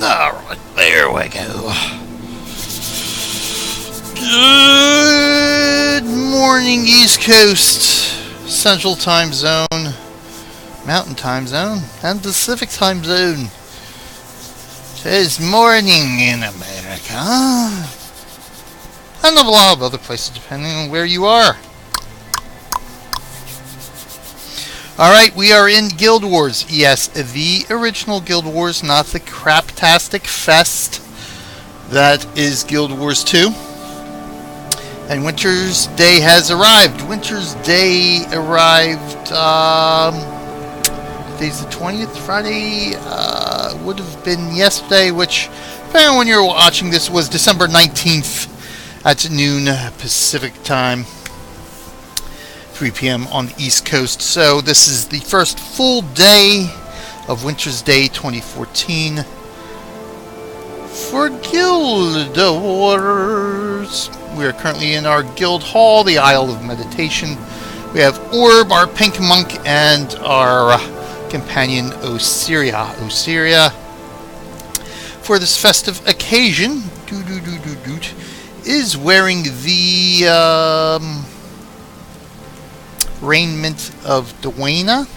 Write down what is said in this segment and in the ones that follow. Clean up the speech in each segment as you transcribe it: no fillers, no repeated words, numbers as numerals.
Alright, there we go. Good morning, East Coast, Central Time Zone, Mountain Time Zone, and Pacific Time Zone. Tis morning in America, and a lot of other places depending on where you are. Alright, we are in Guild Wars. Yes, the original Guild Wars, not the craptastic fest that is Guild Wars 2. And Winter's Day has arrived. Winter's Day arrived, today's the 20th, Friday, would have been yesterday, which, depending on when you're watching this, was December 19th at noon Pacific Time. 3 p.m. on the East Coast. So this is the first full day of Winter's Day 2014 for Guild Wars. We are currently in our Guild Hall, the Isle of Meditation. We have Orb, our pink monk, and our companion Osiria. For this festive occasion, is wearing the Raiment of Dwayna.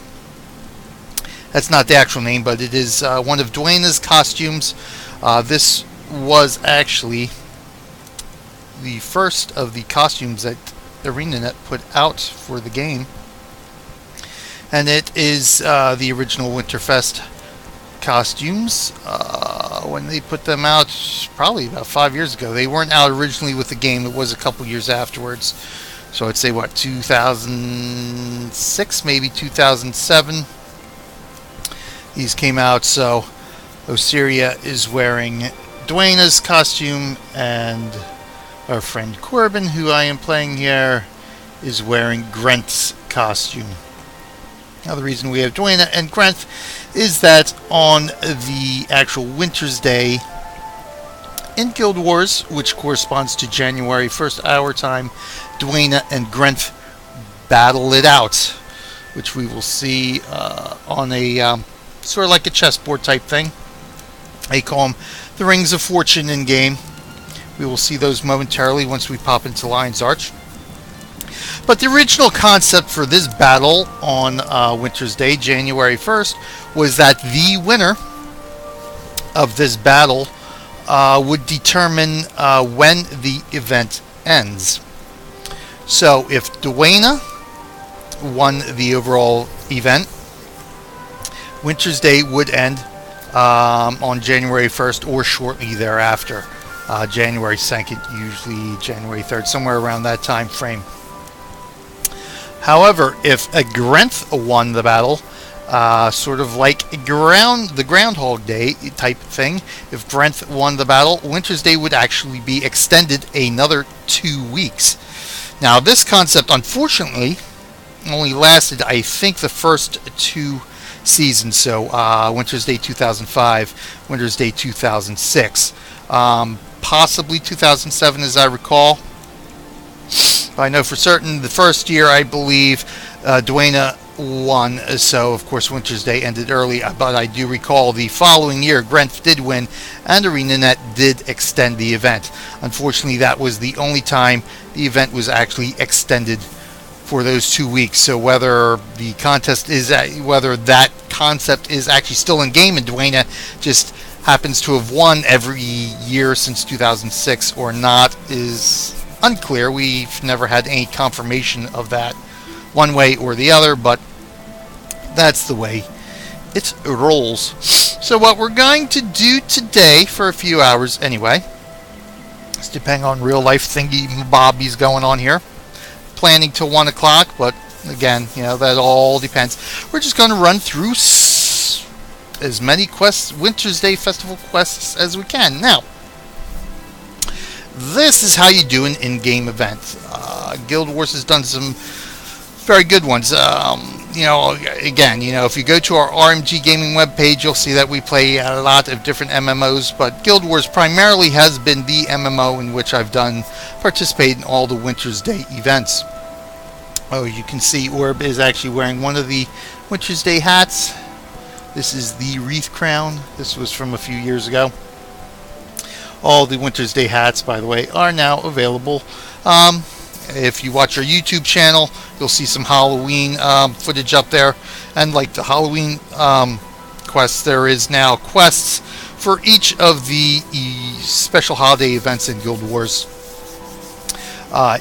That's not the actual name, but it is one of Dwayna's costumes. This was actually the first of the costumes that ArenaNet put out for the game. And it is the original Winterfest costumes. When they put them out, probably about 5 years ago. They weren't out originally with the game. It was a couple years afterwards. So I'd say, 2006, maybe 2007. These came out, so Osiria is wearing Dwayna's costume, and our friend Corbin, who I am playing here, is wearing Grent's costume. Now, the reason we have Dwayna and Grent is that on the actual Winter's Day in Guild Wars, which corresponds to January 1st our time, Dwayna and Grent battle it out, which we will see on a sort of like a chessboard type thing. They call them the Rings of Fortune in game. We will see those momentarily once we pop into Lion's Arch. But the original concept for this battle on Winter's Day, January 1st, was that the winner of this battle would determine when the event ends. So if Dwayna won the overall event, Winter's Day would end on January 1st or shortly thereafter. January 2nd, usually January 3rd, somewhere around that time frame. However, if Grent won the battle, sort of like the Groundhog Day type thing, if Grent won the battle, Winter's Day would actually be extended another 2 weeks. Now, this concept, unfortunately, only lasted, I think, the first 2 seasons. So, Winter's Day 2005, Winter's Day 2006, possibly 2007, as I recall. But I know for certain the first year, I believe, Dwayna won, so of course Winter's Day ended early, but I do recall the following year Grent did win and ArenaNet did extend the event. Unfortunately, that was the only time the event was actually extended for those 2 weeks. So whether the contest is whether that concept is actually still in game and Dwayna just happens to have won every year since 2006 or not is unclear. We've never had any confirmation of that one way or the other, but that's the way it rolls. So what we're going to do today, for a few hours anyway, it's depending on real life thingy bobbies going on here, planning till 1 o'clock, but again, that all depends. We're just going to run through as many Winter's Day Festival quests as we can. Now, this is how you do an in-game event. Guild Wars has done some very good ones. Again, if you go to our RMG Gaming webpage, you'll see that we play a lot of different MMOs, but Guild Wars primarily has been the MMO in which I've participated in all the Winter's Day events. Oh, you can see Orb is actually wearing one of the Winter's Day hats. This is the wreath crown. This was from a few years ago. All the Winter's Day hats, by the way, are now available. If you watch our YouTube channel, you'll see some Halloween footage up there. And like the Halloween quests, there is now quests for each of the special holiday events in Guild Wars,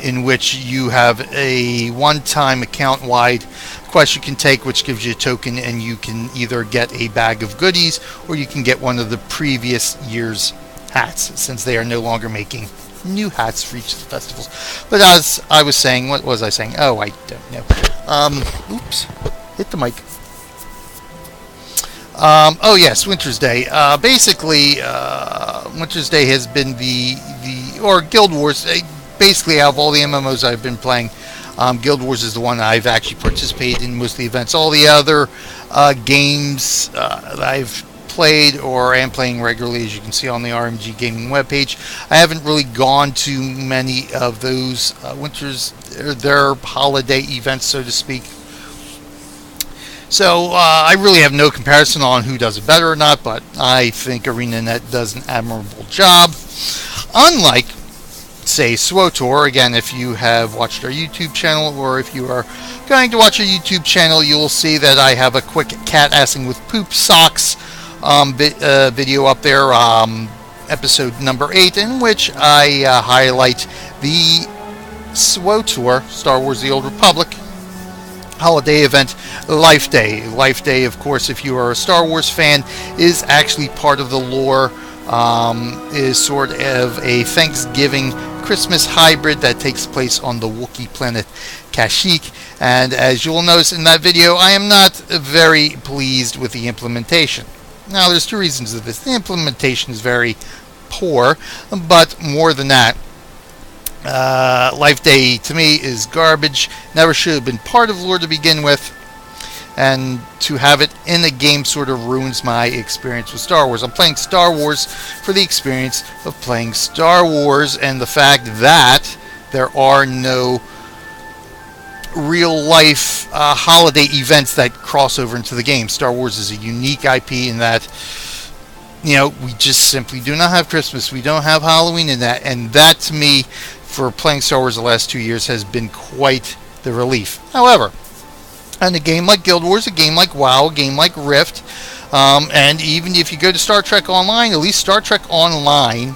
in which you have a one-time account-wide quest you can take, which gives you a token, and you can either get a bag of goodies or you can get one of the previous year's hats, since they are no longer making new hats for each of the festivals. But as I was saying, what was I saying? Oh, I don't know. Oops, hit the mic. Oh yes, Winter's Day. Basically, Winter's Day has been or Guild Wars. Basically, out of all the MMOs I've been playing, Guild Wars is the one I've actually participated in most of the events. All the other games that I've played or am playing regularly, as you can see on the RMG Gaming webpage, I haven't really gone to many of those their holiday events, so to speak. So I really have no comparison on who does it better or not, but I think ArenaNet does an admirable job. Unlike, say, SWOTOR, again, if you have watched our YouTube channel, or if you are going to watch our YouTube channel, you will see that I have a quick cat assing with poop socks video up there, episode number 8, in which I highlight the SWOTOR, Star Wars The Old Republic, holiday event, Life Day. Life Day, of course, if you are a Star Wars fan, is actually part of the lore, is sort of a Thanksgiving Christmas hybrid that takes place on the Wookiee planet Kashyyyk. And as you will notice in that video, I am not very pleased with the implementation. Now, there's two reasons of this. The implementation is very poor, but more than that, Life Day to me is garbage. Never should have been part of lore to begin with, and to have it in the game sort of ruins my experience with Star Wars. I'm playing Star Wars for the experience of playing Star Wars, and the fact that there are no real life holiday events that cross over into the game. Star Wars is a unique IP in that, you know, we just simply do not have Christmas. We don't have Halloween in that, and that to me, for playing Star Wars the last 2 years, has been quite the relief. However, and a game like Guild Wars, a game like WoW, a game like Rift, and even if you go to Star Trek Online, at least Star Trek Online,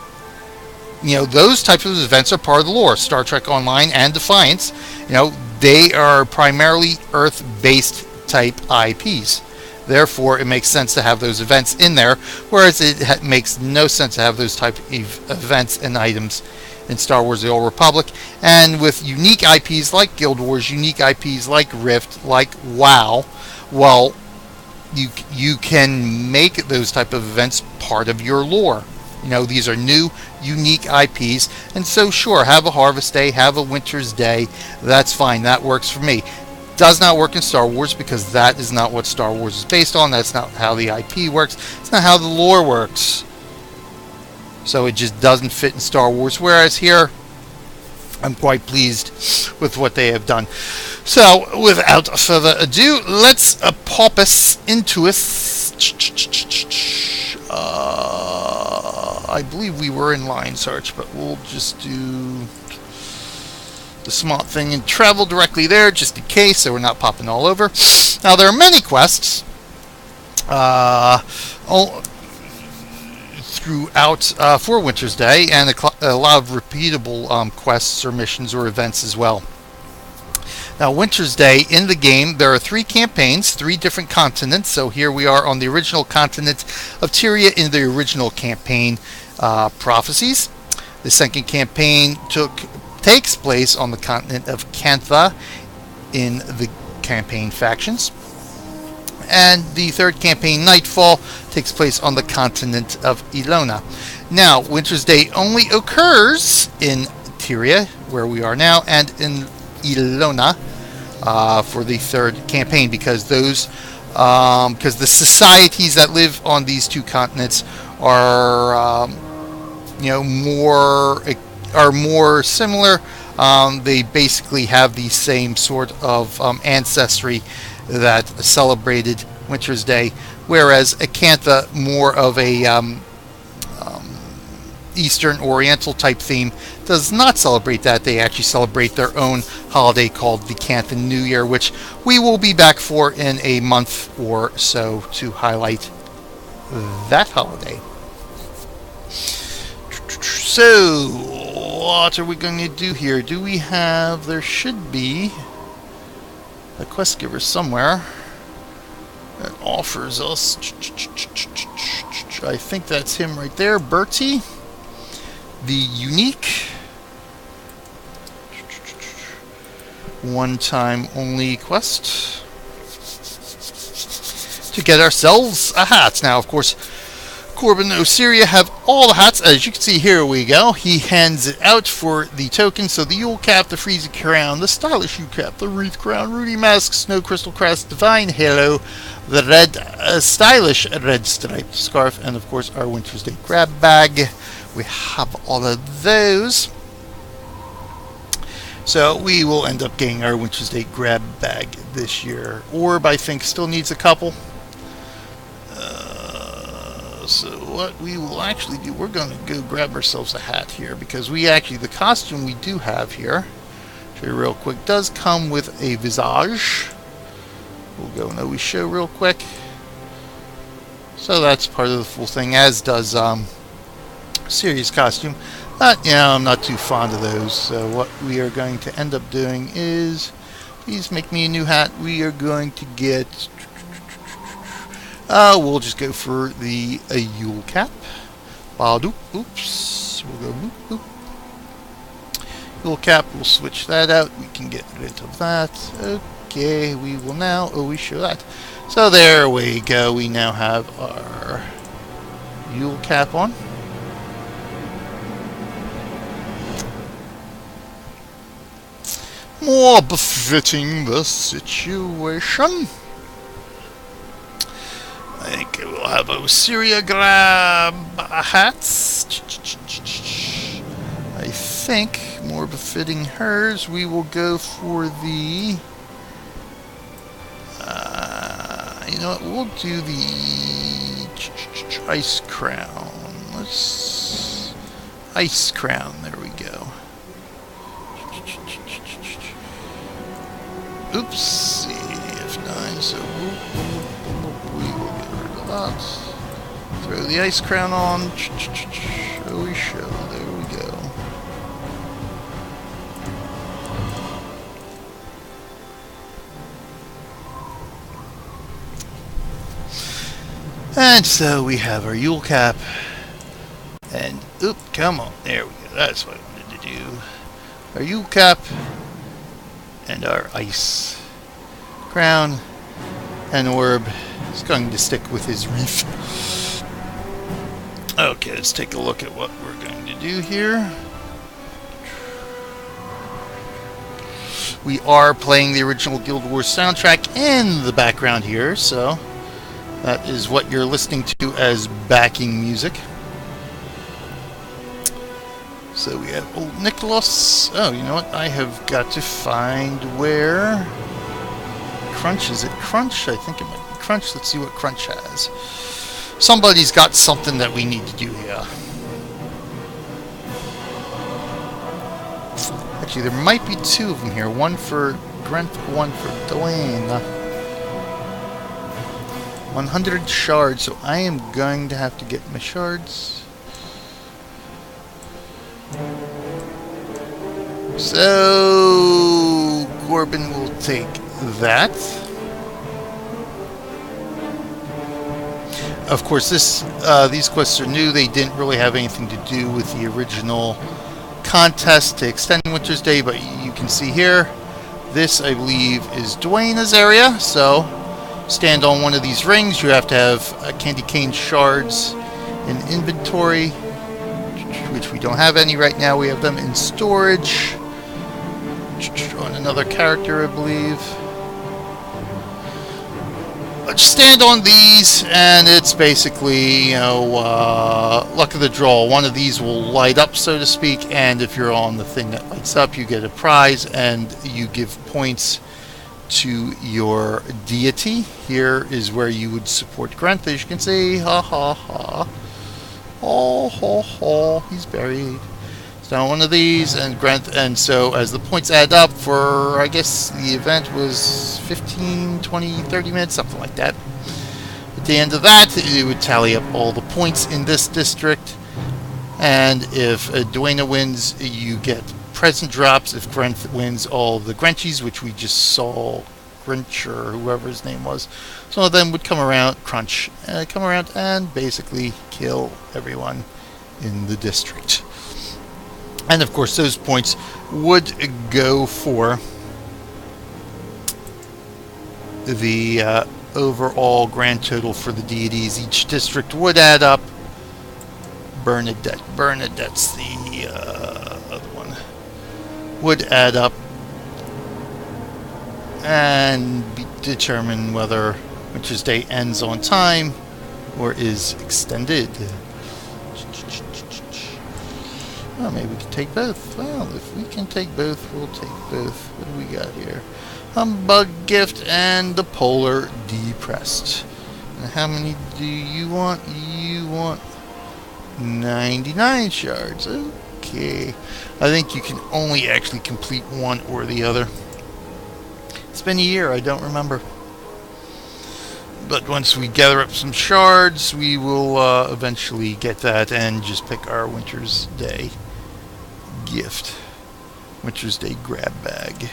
you know, those types of events are part of the lore. Star Trek Online and Defiance, you know, they are primarily Earth-based type IPs. Therefore, it makes sense to have those events in there, whereas it makes no sense to have those type of events and items in Star Wars The Old Republic. And with unique IPs like Guild Wars, unique IPs like Rift, like WoW, well, you can make those type of events part of your lore. You know, these are new, unique IPs, and so sure, have a Harvest Day, have a Winter's Day, that's fine, that works for me. Does not work in Star Wars, because that is not what Star Wars is based on. That's not how the IP works. It's not how the lore works. So it just doesn't fit in Star Wars, whereas here, I'm quite pleased with what they have done. So, without further ado, let's pop us into us. I believe we were in line search, but we'll just do the smart thing and travel directly there, just in case, so we're not popping all over. Now, there are many quests throughout for Winter's Day, and a lot of repeatable quests or missions or events as well. Now, Winter's Day, in the game, there are 3 campaigns, 3 different continents. So here we are on the original continent of Tyrian in the original campaign Prophecies. The second campaign takes place on the continent of Cantha in the campaign Factions. And the third campaign, Nightfall, takes place on the continent of Ilona. Now, Winter's Day only occurs in Tyria, where we are now, and in Ilona for the third campaign, because the societies that live on these 2 continents are more similar. They basically have the same sort of ancestry that celebrated Winter's Day whereas Acantha, more of a Eastern Oriental type theme, does not celebrate that. They actually celebrate their own holiday called the Canthan New Year, which we will be back for in a month or so to highlight that holiday. So, what are we going to do here? Do we have... There should be a quest giver somewhere that offers us... I think that's him right there, Bertie. The unique one-time only quest to get ourselves a hat. Now, of course, Corbin and Osiria have all the hats. As you can see, here we go. He hands it out for the token. So the Yule Cap, the Freezy Crown, the Stylish Yule Cap, the Wreath Crown, Rudy Mask, Snow Crystal Crest, Divine Halo, the red, stylish red striped scarf, and of course our Wintersday grab bag. We have all of those. So we will end up getting our Wintersday grab bag this year. Orb, I think, still needs a couple. So what we will actually do, we're going to go grab ourselves a hat here, because we actually, the costume we do have here, show you real quick, does come with a visage. We'll go and we show real quick. So that's part of the full thing, as does Sirius costume. But, you know, I'm not too fond of those. So what we are going to end up doing is, please make me a new hat. We are going to get... we'll just go for the Yule Cap. Oops. We'll go boop, boop. Yule Cap, we'll switch that out. We can get rid of that. Okay, we will now always show that. So there we go. We now have our Yule Cap on. More befitting the situation. I think we'll have Osiria grab hats. I think more befitting hers, we will go for the... you know what, we'll do the Ice Crown. Let's... Ice Crown, there we go. Oops, F9, so we will get rid of that. Throw the Ice Crown on. Show, there we go. And so we have our Yule Cap. And, oop, come on, there we go. That's what I wanted to do. Our Yule Cap. And our Ice Crown, and Orb is going to stick with his wreath. Okay, let's take a look at what we're going to do here. We are playing the original Guild Wars soundtrack in the background here, so that is what you're listening to as backing music. So we have old Nicholas. Oh, you know what? I have got to find where Crunch is. It Crunch? I think it might be Crunch. Let's see what Crunch has. Somebody's got something that we need to do here. Actually, there might be two of them here. One for Grant, one for Dwayne. 100 shards. So I am going to have to get my shards. So Corbin will take that. Of course, these quests are new. They didn't really have anything to do with the original contest to extend Winter's Day, but you can see here, this I believe is Dwayne's area. So stand on one of these rings. You have to have candy cane shards in inventory, which we don't have any right now. We have them in storage on another character, I believe. But stand on these, and it's basically, you know, luck of the draw. One of these will light up, so to speak, and if you're on the thing that lights up, you get a prize, and you give points to your deity. Here is where you would support Grenth. As you can see, ha ha ha. Oh, ho, ho, he's buried. It's now one of these, and Grenth, and so as the points add up for, I guess the event was 15, 20, 30 minutes, something like that. At the end of that, it would tally up all the points in this district, and if Duena wins, you get present drops. If Grenth wins, all the Grenchies, which we just saw, Grinch or whoever his name was, some of them would come around, come around and basically kill everyone in the district. And of course, those points would go for the overall grand total for the deities. Each district would add up. Bernadette's the other one. Would add up and determine whether Wintersday ends on time or is extended. Well, maybe we can take both. Well, if we can take both, we'll take both. What do we got here? Humbug Gift and the Polar Depressed. And how many do you want? You want 99 shards. Okay. I think you can only actually complete one or the other. It's been a year, I don't remember. But once we gather up some shards, we will eventually get that and just pick our Wintersday gift. Wintersday grab bag.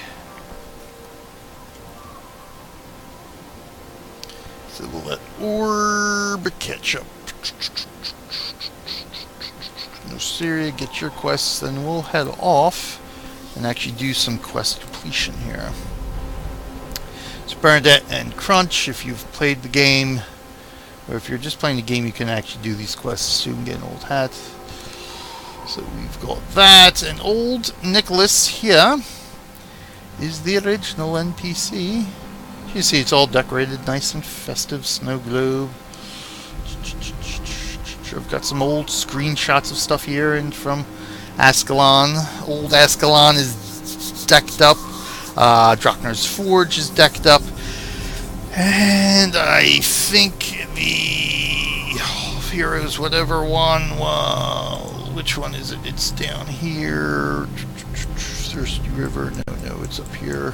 So we'll let Orb catch up. No, Syria, get your quests, then we'll head off and actually do some quest completion here. So Bernadette and Crunch, if you've played the game, or if you're just playing the game, you can actually do these quests too and get an old hat. So we've got that, and old Nicholas here is the original NPC. You see it's all decorated nice and festive, snow globe. I've got some old screenshots of stuff here and from Ascalon. Old Ascalon is decked up. Draknar's Forge is decked up. And I think the Heroes whatever one, well, which one is it? It's down here. Thirsty River, no, it's up here.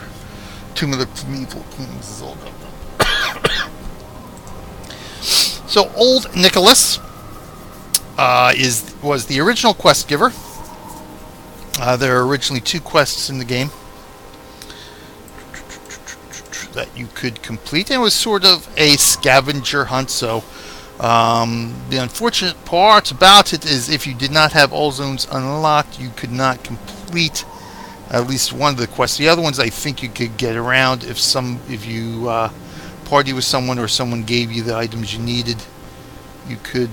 Tomb of the Primeval Kings is all up. So old Nicholas was the original quest giver. There are originally 2 quests in the game that you could complete, and it was sort of a scavenger hunt. So the unfortunate part about it is if you did not have all zones unlocked, you could not complete at least one of the quests. The other ones I think you could get around if you party with someone or someone gave you the items you needed. You could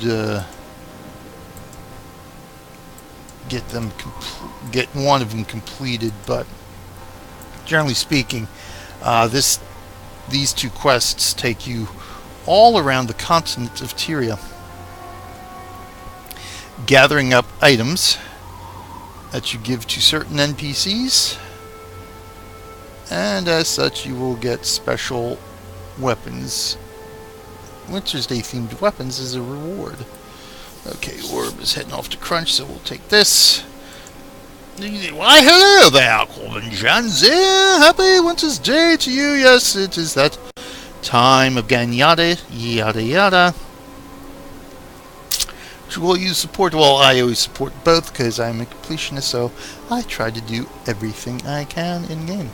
get one of them completed, but generally speaking, these 2 quests take you all around the continent of Tyria, gathering up items that you give to certain NPCs, and as such you will get special weapons. Wintersday themed weapons as a reward. Okay, Orb is heading off to Crunch, so we'll take this. Why, hello there, Corbin Jans. Happy Winter's Day to you. Yes, it is that time again. Yada, yada, yada. Which will you support? Well, I always support both because I'm a completionist, so I try to do everything I can in-game.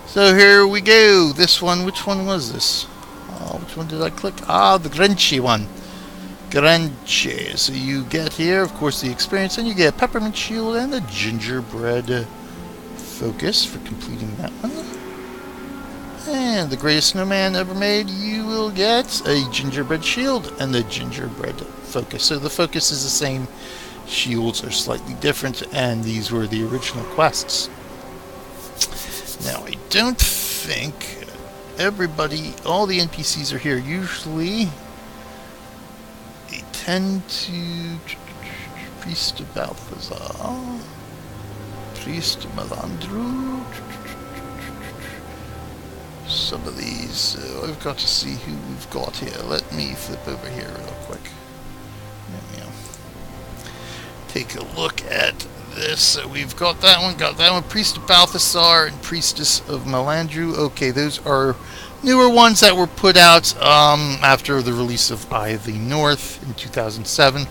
So here we go. This one, which one was this? Which one did I click? The Grinchy one. Granche. So you get here, of course, the experience, and you get a peppermint shield and a gingerbread focus for completing that one. And the greatest snowman ever made, you will get a gingerbread shield and a gingerbread focus. So the focus is the same, shields are slightly different, and these were the original quests. Now, I don't think all the NPCs are here. Usually they tend to Priest of Balthazar, Priest of Melandru, some of these. So I've got to see who we've got here. Let me flip over here real quick. There we go. Take a look at this. So we've got that one, Priest of Balthasar and Priestess of Melandru. Okay, those are newer ones that were put out after the release of Eye of the North in 2007.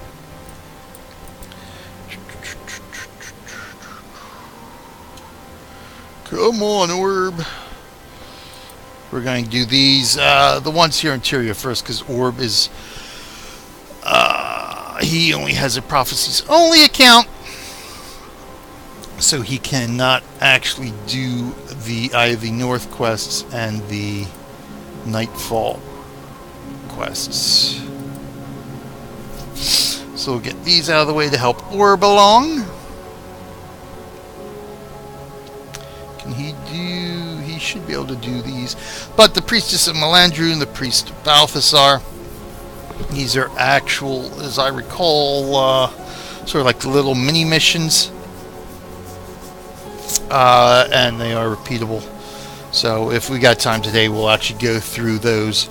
Come on, Orb. We're going to do these, the ones here in Tyrian first, because Orb is, he only has a Prophecies Only account, so he cannot actually do the Eye of the North quests and the Nightfall quests. So we'll get these out of the way to help Orb along. Can he do... he should be able to do these. But the Priestess of Melandru and the Priest of Balthasar, these are actual, as I recall, sort of like the little mini missions. And they are repeatable. So if we got time today, we'll actually go through those.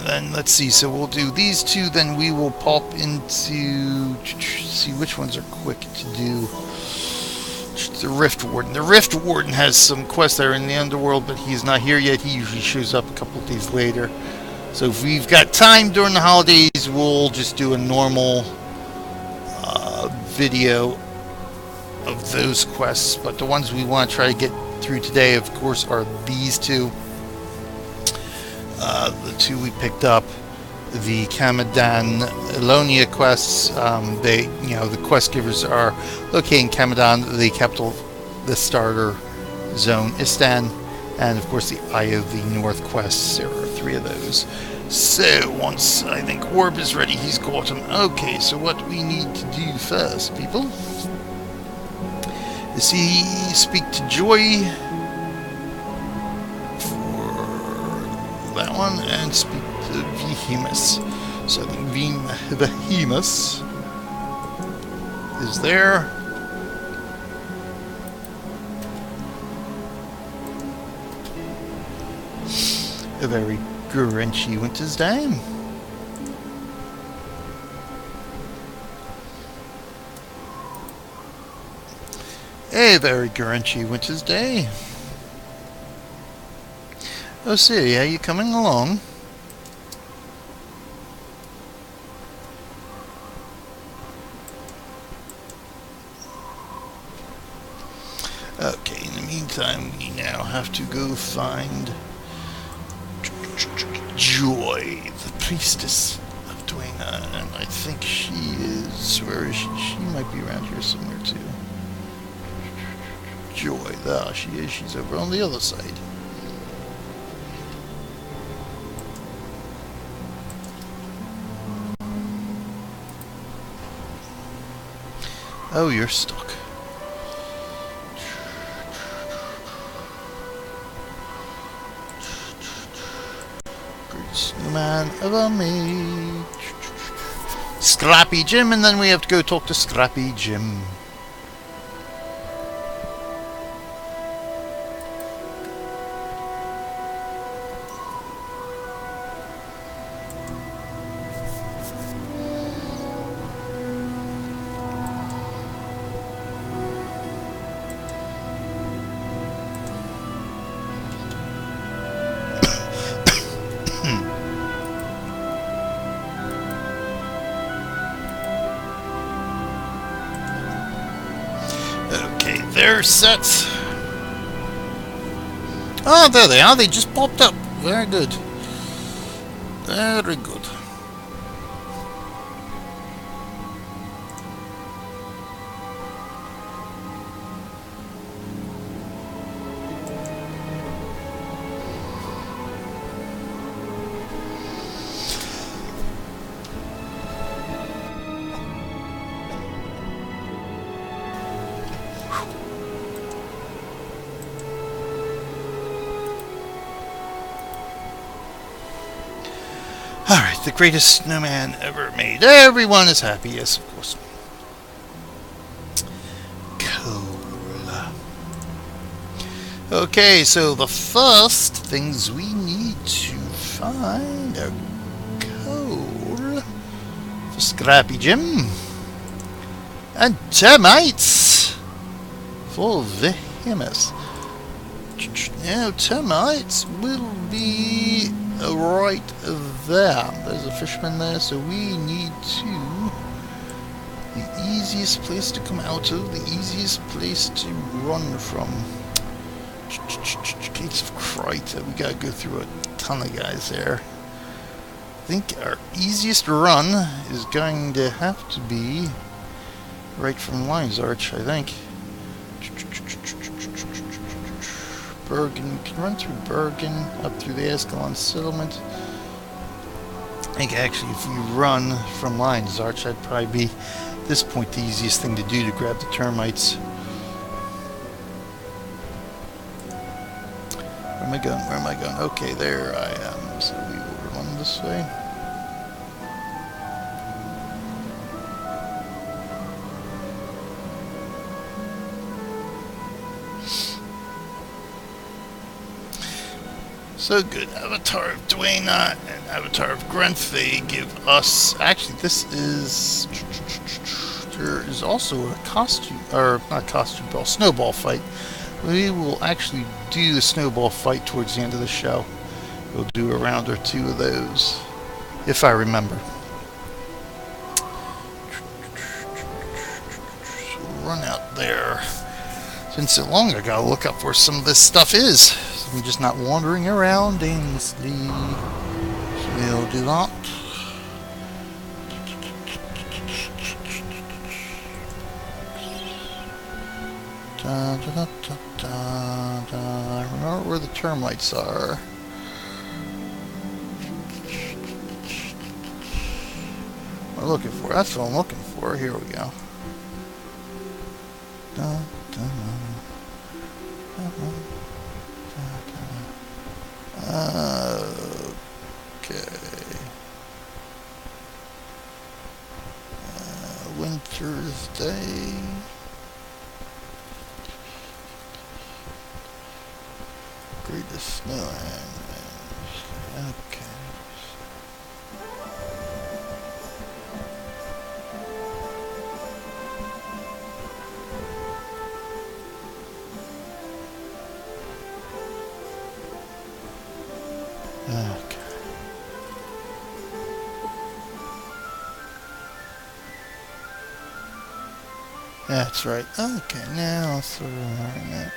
Then let's see. So we'll do these two. Then we will pop into see which ones are quick to do. The Rift Warden. The Rift Warden has some quests that are in the Underworld, but he's not here yet. He usually shows up a couple of days later. So if we've got time during the holidays, we'll just do a normal video of those quests. But the ones we want to try to get through today, of course, are these two. The two we picked up, the Kamadan Elonia quests. They, the quest givers are located in Kamadan, the capital, the starter zone, Istan, and of course the Eye of the North quests. There are 3 of those. So once I think Orb is ready, he's got them. Okay, so what we need to do first, people, is speak to Joy for that one, and speak to Behemoth. So I think Behemoth is there. A very Gurenchy Wintersday. A very Gurenchy Wintersday. Oh, Siri, are you coming along? Okay, in the meantime, we now have to go find Joy, the priestess of Duena, and I think she is... where is she? She might be around here somewhere, too. Joy, there she is. She's over on the other side. Oh, you're stuck. Man of a me. Scrappy Jim, and then we have to go talk to Scrappy Jim. They're set. Oh, there they are. They just popped up. Very good. Very good. Alright, the greatest snowman ever made. Everyone is happy, yes, of course. Cool. Okay, so the first things we need to find are coal for Scrappy Jim and termites for Vehemus. Now termites will be right there. There's a fisherman there, so we need to... The easiest place to come out of, the easiest place to run from. Gates of Crita. We gotta go through a ton of guys there. I think our easiest run is going to have to be right from Lion's Arch, I think. Bergen, we can run through Bergen, up through the Ascalon settlement. I think actually if we run from Lion's Arch, that'd probably be, at this point, the easiest thing to do to grab the termites. Where am I going? Where am I going? Okay, there I am. So we will run this way. So good. Avatar of Dwayna and Avatar of Grenth, they give us... Actually, this is... There is also a costume... Or, not costume ball, snowball fight. We will actually do the snowball fight towards the end of the show. We'll do a round or two of those, if I remember. So we'll run out there. It's been so long, I gotta look up where some of this stuff is. So I'm just not wandering around aimlessly. So we'll do that. Da, da, da, da, da. I remember where the termites are. What am I looking for? That's what I'm looking for. Here we go. Da, da, da, da, da. Okay. Wintersday. Greatest snow and okay. Okay. That's right. Okay, now I'll sort of learn that.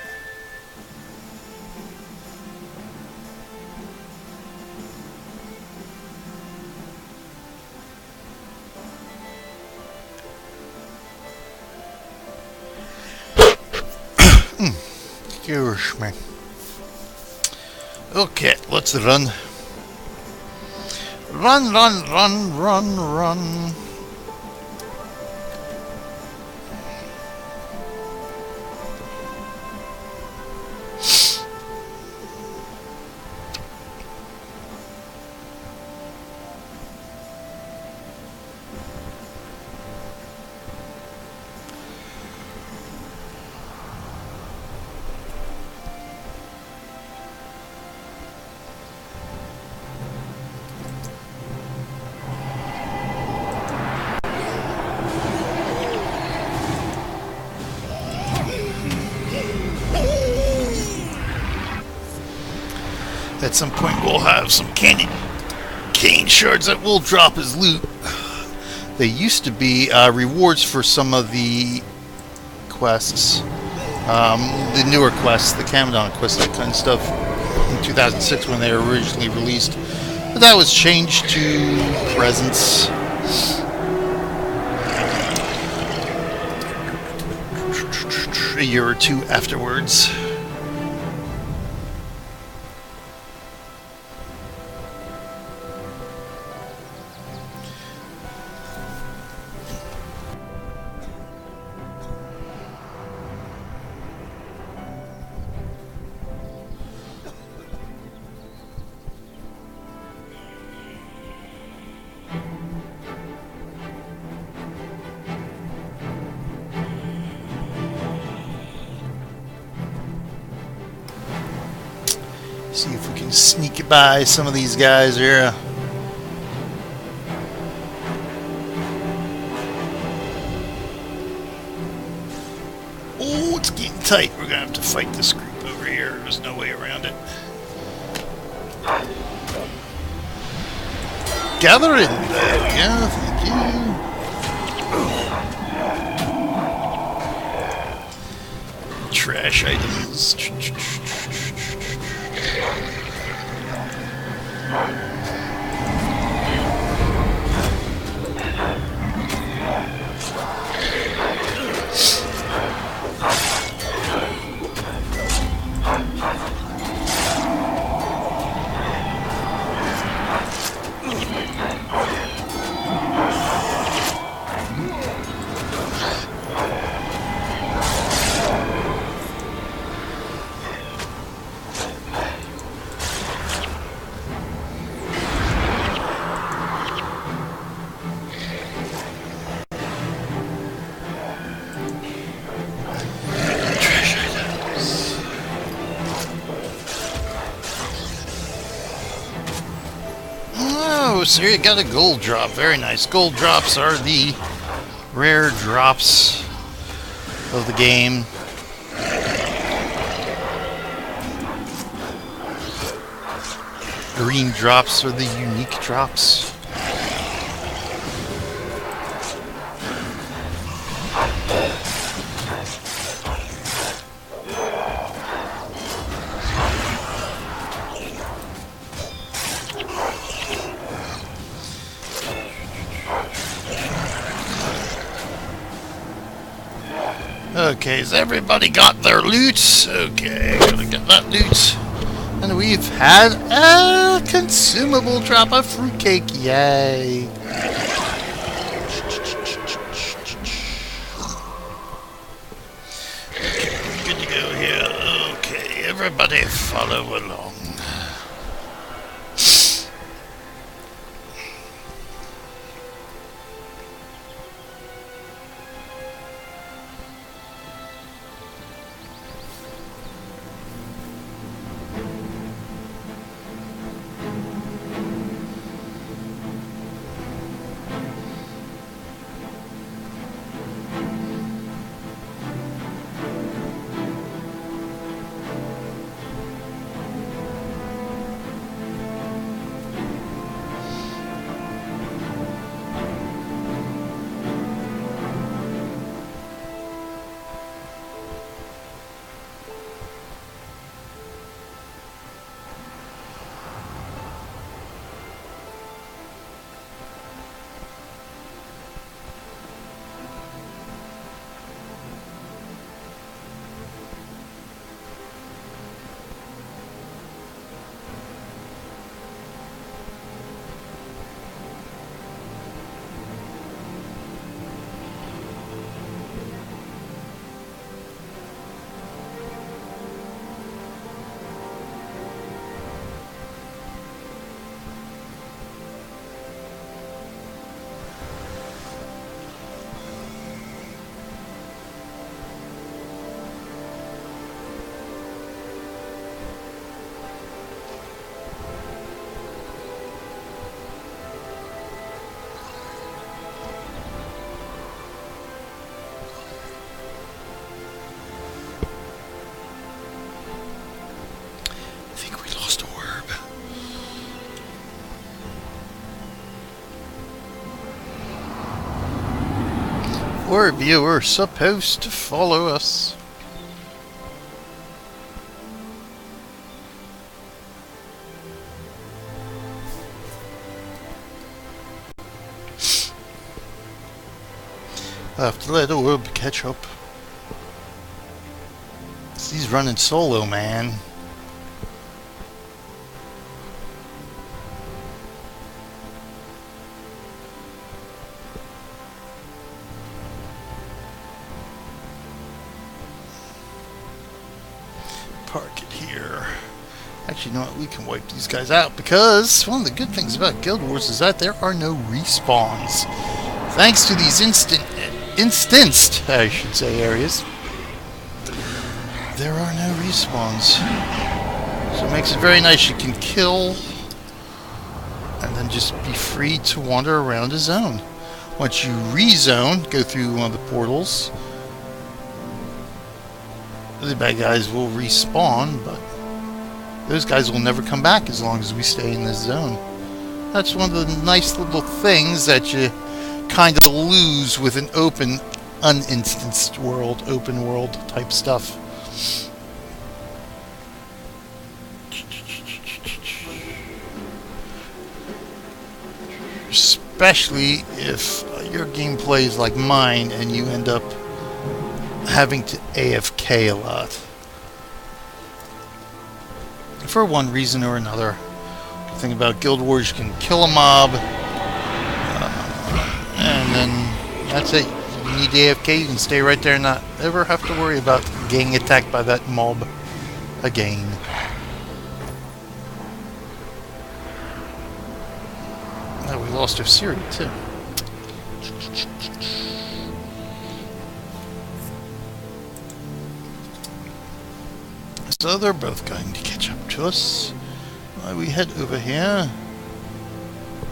Excuse me. Okay, let's run. Run, run, run, run, run. At some point we'll have some cane shards that will drop as loot. They used to be rewards for some of the quests. The newer quests, the Camadon quests, that kind of stuff, in 2006 when they were originally released. But that was changed to presents. A year or two afterwards. See if we can sneak by some of these guys here. Oh, it's getting tight. We're gonna have to fight this group over here. There's no way around it. Gather in. There we go. Thank you. Trash items. Oh, so you got a gold drop. Very nice. Gold drops are the rare drops of the game. Green drops are the unique drops. Okay, has everybody got their loot? Okay, gotta get that loot. And we've had a consumable drop of fruitcake. Yay. Okay, we're good to go here. Okay, everybody follow along. Orb, you were supposed to follow us. I have to let Orb catch up. He's running solo, man. Park it here. Actually, you know what? We can wipe these guys out because one of the good things about Guild Wars is that there are no respawns. Thanks to these instanced, I should say, areas, there are no respawns. So it makes it very nice. You can kill and then just be free to wander around the zone. Once you rezone, go through one of the portals, the bad guys will respawn, but those guys will never come back as long as we stay in this zone. That's one of the nice little things that you kind of lose with an open, uninstanced world, open world type stuff. Especially if your gameplay is like mine and you end up having to AFK a lot. For one reason or another. The thing about Guild Wars, you can kill a mob, and then that's it. You need AFK, you can stay right there and not ever have to worry about getting attacked by that mob again. Oh, we lost our Siri too. So they're both going to catch up to us. We head over here.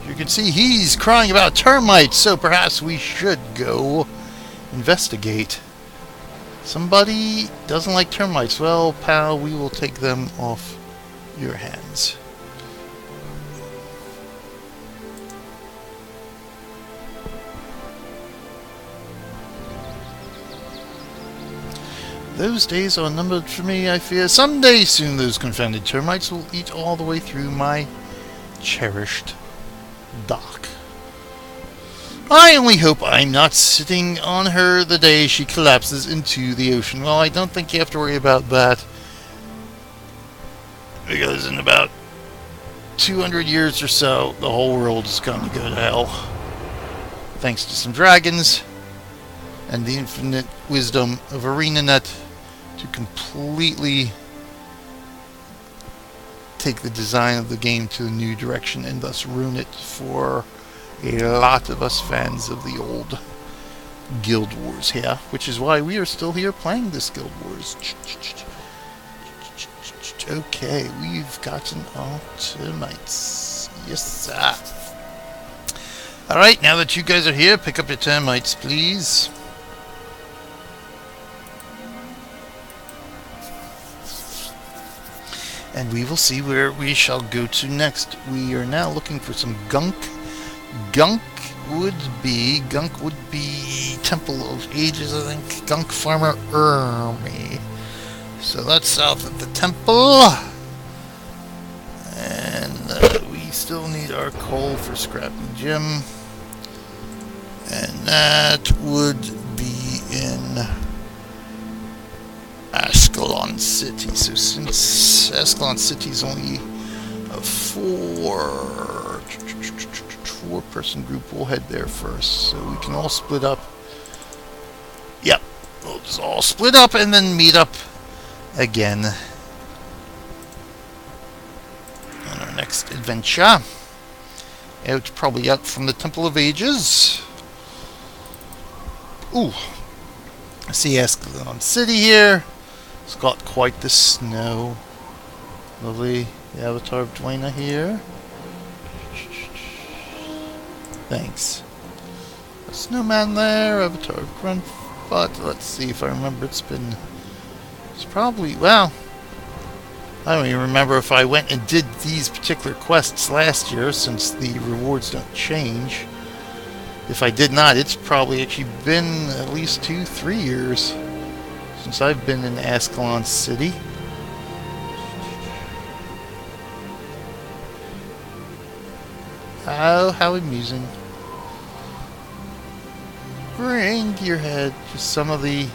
You can see he's crying about termites, so perhaps we should go investigate. Somebody doesn't like termites. Well, pal, we will take them off your hands. Those days are numbered for me, I fear. Someday soon those confounded termites will eat all the way through my cherished dock. I only hope I'm not sitting on her the day she collapses into the ocean. Well, I don't think you have to worry about that, because in about 200 years or so, the whole world is going to go to hell. Thanks to some dragons and the infinite wisdom of ArenaNet to completely take the design of the game to a new direction and thus ruin it for a lot of us fans of the old Guild Wars here, which is why we are still here playing this Guild Wars. Okay, we've gotten all termites. Yes, sir. Alright, now that you guys are here, pick up your termites, please. And we will see where we shall go to next. We are now looking for some gunk. Gunk would be Temple of Ages, I think. Gunk Farmer Army. So that's south of the temple. And we still need our coal for scrapping Jim. And that would be in Ascalon City. So since Ascalon City is only a four-person group, we'll head there first. So we can all split up. Yep, we'll just all split up and then meet up again on our next adventure. Probably out from the Temple of Ages. Ooh, I see Ascalon City here. It's got quite the snow. Lovely. The avatar of Dwayna here. Thanks. A snowman there. Avatar of Gruntbutt. Let's see if I remember. It's probably, well, I don't even remember if I went and did these particular quests last year, since the rewards don't change. If I did not, it's probably actually been at least 2-3 years since I've been in Ascalon City. Oh, how amusing. Bring your head to some of the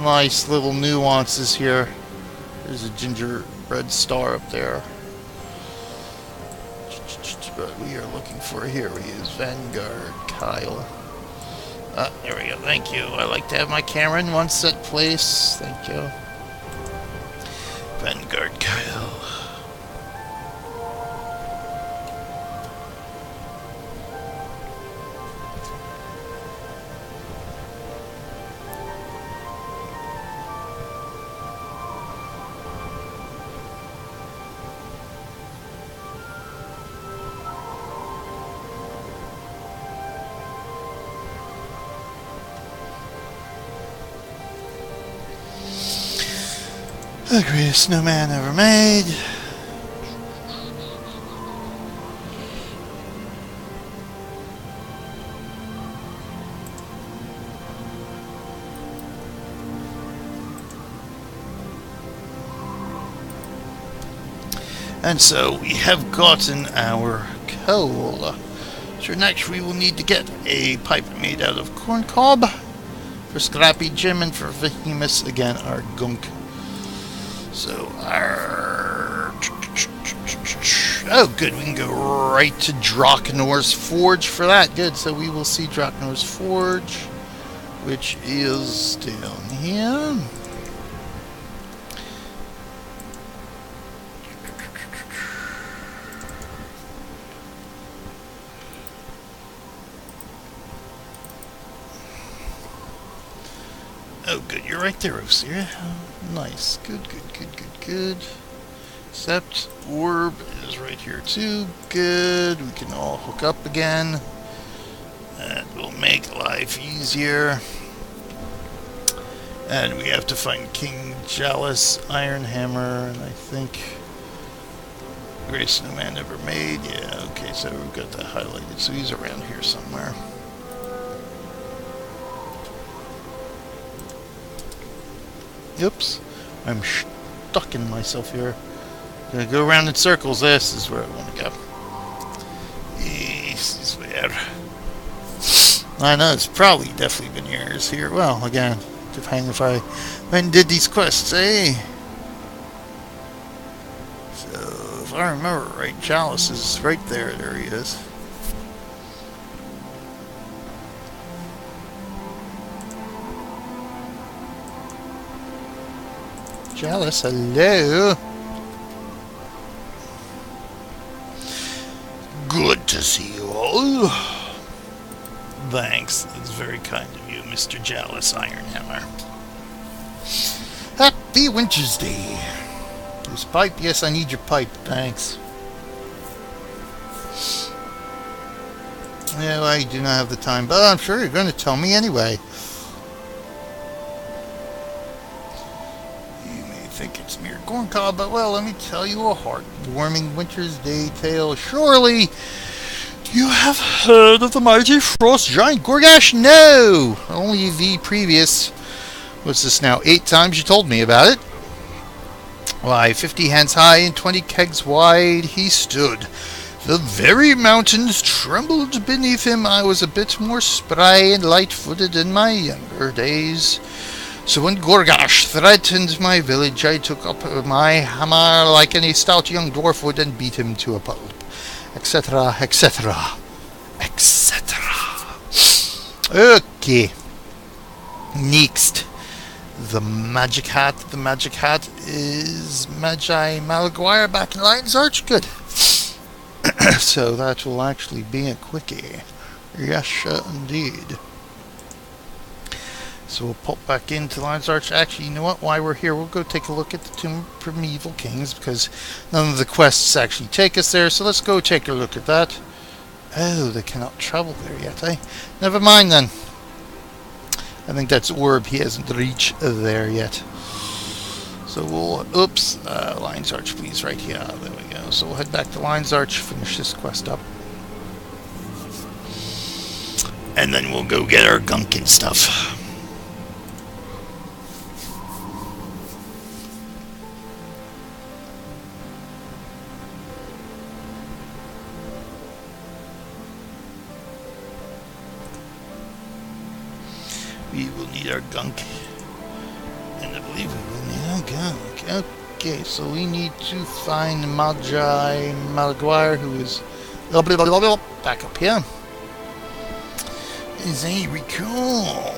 nice little nuances here. There's a gingerbread star up there. But we are looking for, here he is, Vanguard Kyle. There we go, thank you. I like to have my camera in one set place. Thank you. Vanguard Kyle. The greatest snowman ever made. And so we have gotten our coal. So next we will need to get a pipe made out of corn cob for Scrappy Jim and for Behemoths, again, our gunk. So our... Oh, good, we can go right to Drachnor's Forge for that. Good, so we will see Drachnor's Forge, which is down here. Oh, good. You're right there, Osir. Nice. Good, good, good, good, good. Except orb is right here, too. Good. We can all hook up again. That will make life easier. And we have to find King Jealous, Iron Hammer, and I think... Greatest Snowman ever made. Yeah, okay, so we've got that highlighted. So he's around here somewhere. Oops, I'm stuck in myself here. Gonna go around in circles. This is where I want to go. This is where. I know it's probably definitely been years here. Well, again, depending if I went and did these quests, eh? So, if I remember right, Chalice is right there. There he is. Jealous, hello. Good to see you all. Thanks, that's very kind of you, Mr. Jealous Ironhammer. Happy Wintersday. This pipe? Yes, I need your pipe, thanks. Yeah, well, I do not have the time, but I'm sure you're going to tell me anyway. Think it's mere corn cob, but well, let me tell you a heartwarming Winter's Day tale. Surely you have heard of the mighty frost giant Gorgash? No! Only the previous, what's this now, 8 times you told me about it. Why, 50 hands high and 20 kegs wide he stood. The very mountains trembled beneath him. I was a bit more spry and light-footed in my younger days. So when Gorgash threatened my village, I took up my hammer like any stout young dwarf would and beat him to a pulp, etc., etc., etc. Okay. Next, the magic hat. The magic hat is Magi Malaguire back in Lion's Arch. Good. So that will actually be a quickie. Yes, indeed. So we'll pop back into Lion's Arch. Actually, you know what? While we're here, we'll go take a look at the Tomb of Primeval Kings, because none of the quests actually take us there. So let's go take a look at that. Oh, they cannot travel there yet, eh? Never mind then. I think that's Orb. He hasn't reached there yet. So we'll... Oops. Lion's Arch, please. Right here. There we go. So we'll head back to Lion's Arch, finish this quest up. And then we'll go get our gunk and stuff. We will need our gunk. And I believe we will need our gunk. Okay, so we need to find Magi Malaguire, who is back up here. As I recall.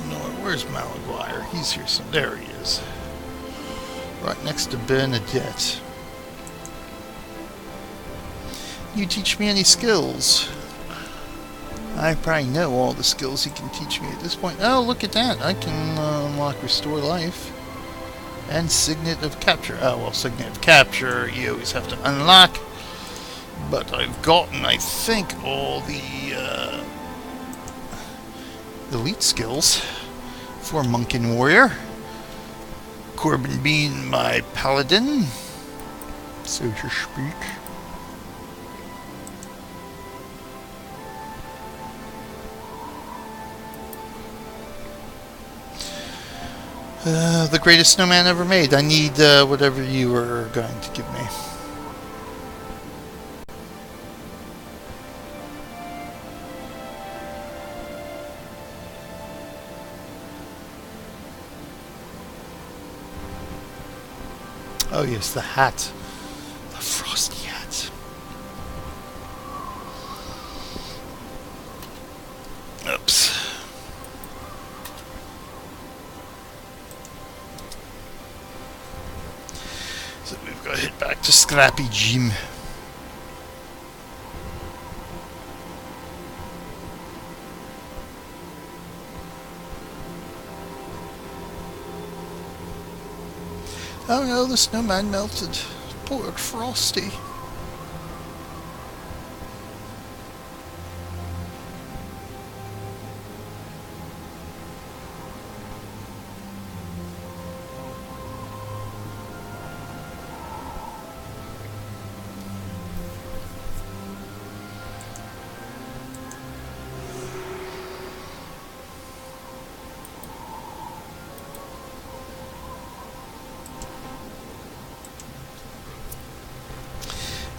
No, where's Malaguire? He's here. So there he is. Right next to Bernadette. You teach me any skills? I probably know all the skills he can teach me at this point. Oh, look at that. I can unlock Restore Life. And Signet of Capture. Oh, well, Signet of Capture you always have to unlock. But I've gotten, I think, all the elite skills for Monk and Warrior. Corbin being my paladin, so to speak. The greatest snowman ever made. I need whatever you are going to give me. Oh yes, the hat. The frosty hat. Oops. So we've got to head back to Scrappy Jim. Oh no, the snowman melted. Poor Frosty.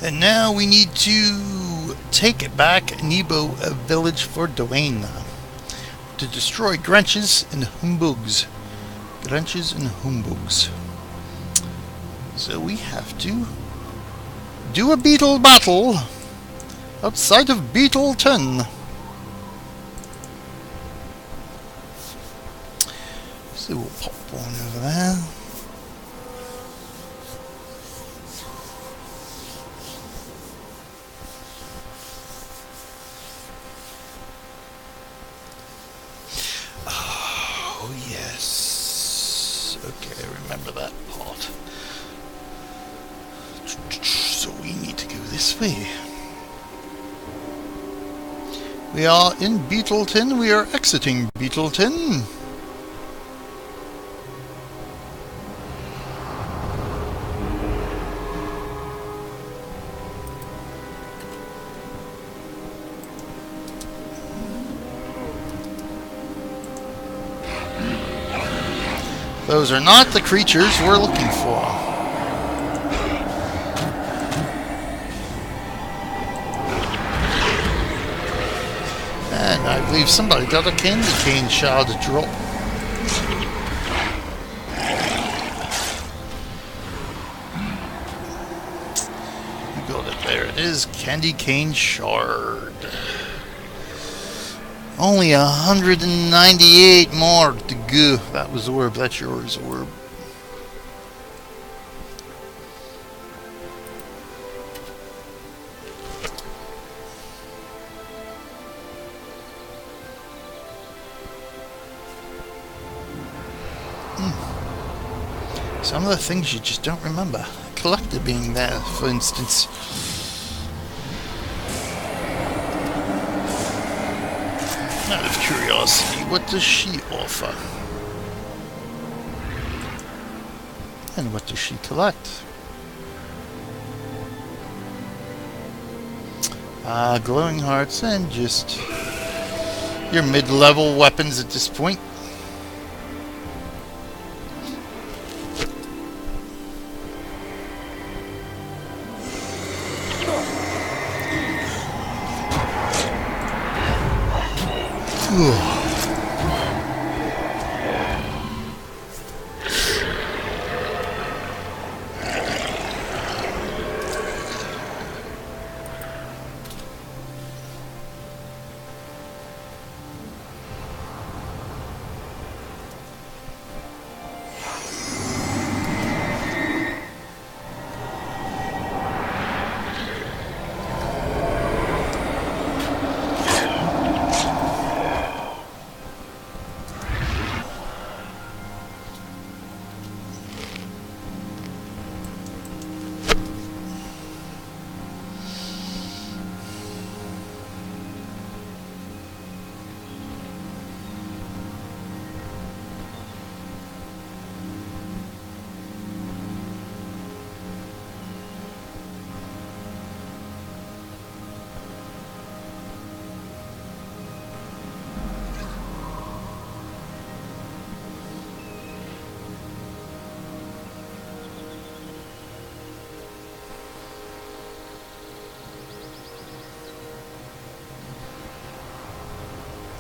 And now we need to take back Nebo village for Dwayne to destroy Grenches and Humbugs. Grenches and Humbugs. So we have to do a beetle battle outside of Beetleton. So we'll pop one over there. Okay, remember that part. So we need to go this way. We are in Beetleton. We are exiting Beetleton. Those are not the creatures we're looking for. And I believe somebody got a candy cane shard drop. You got it, there it is, candy cane shard. Only 198 more to go. That was Orb. That's yours, Orb. Some of the things you just don't remember. Collector being there, for instance. Out of curiosity, what does she offer? And what does she collect? Glowing hearts and just your mid-level weapons at this point.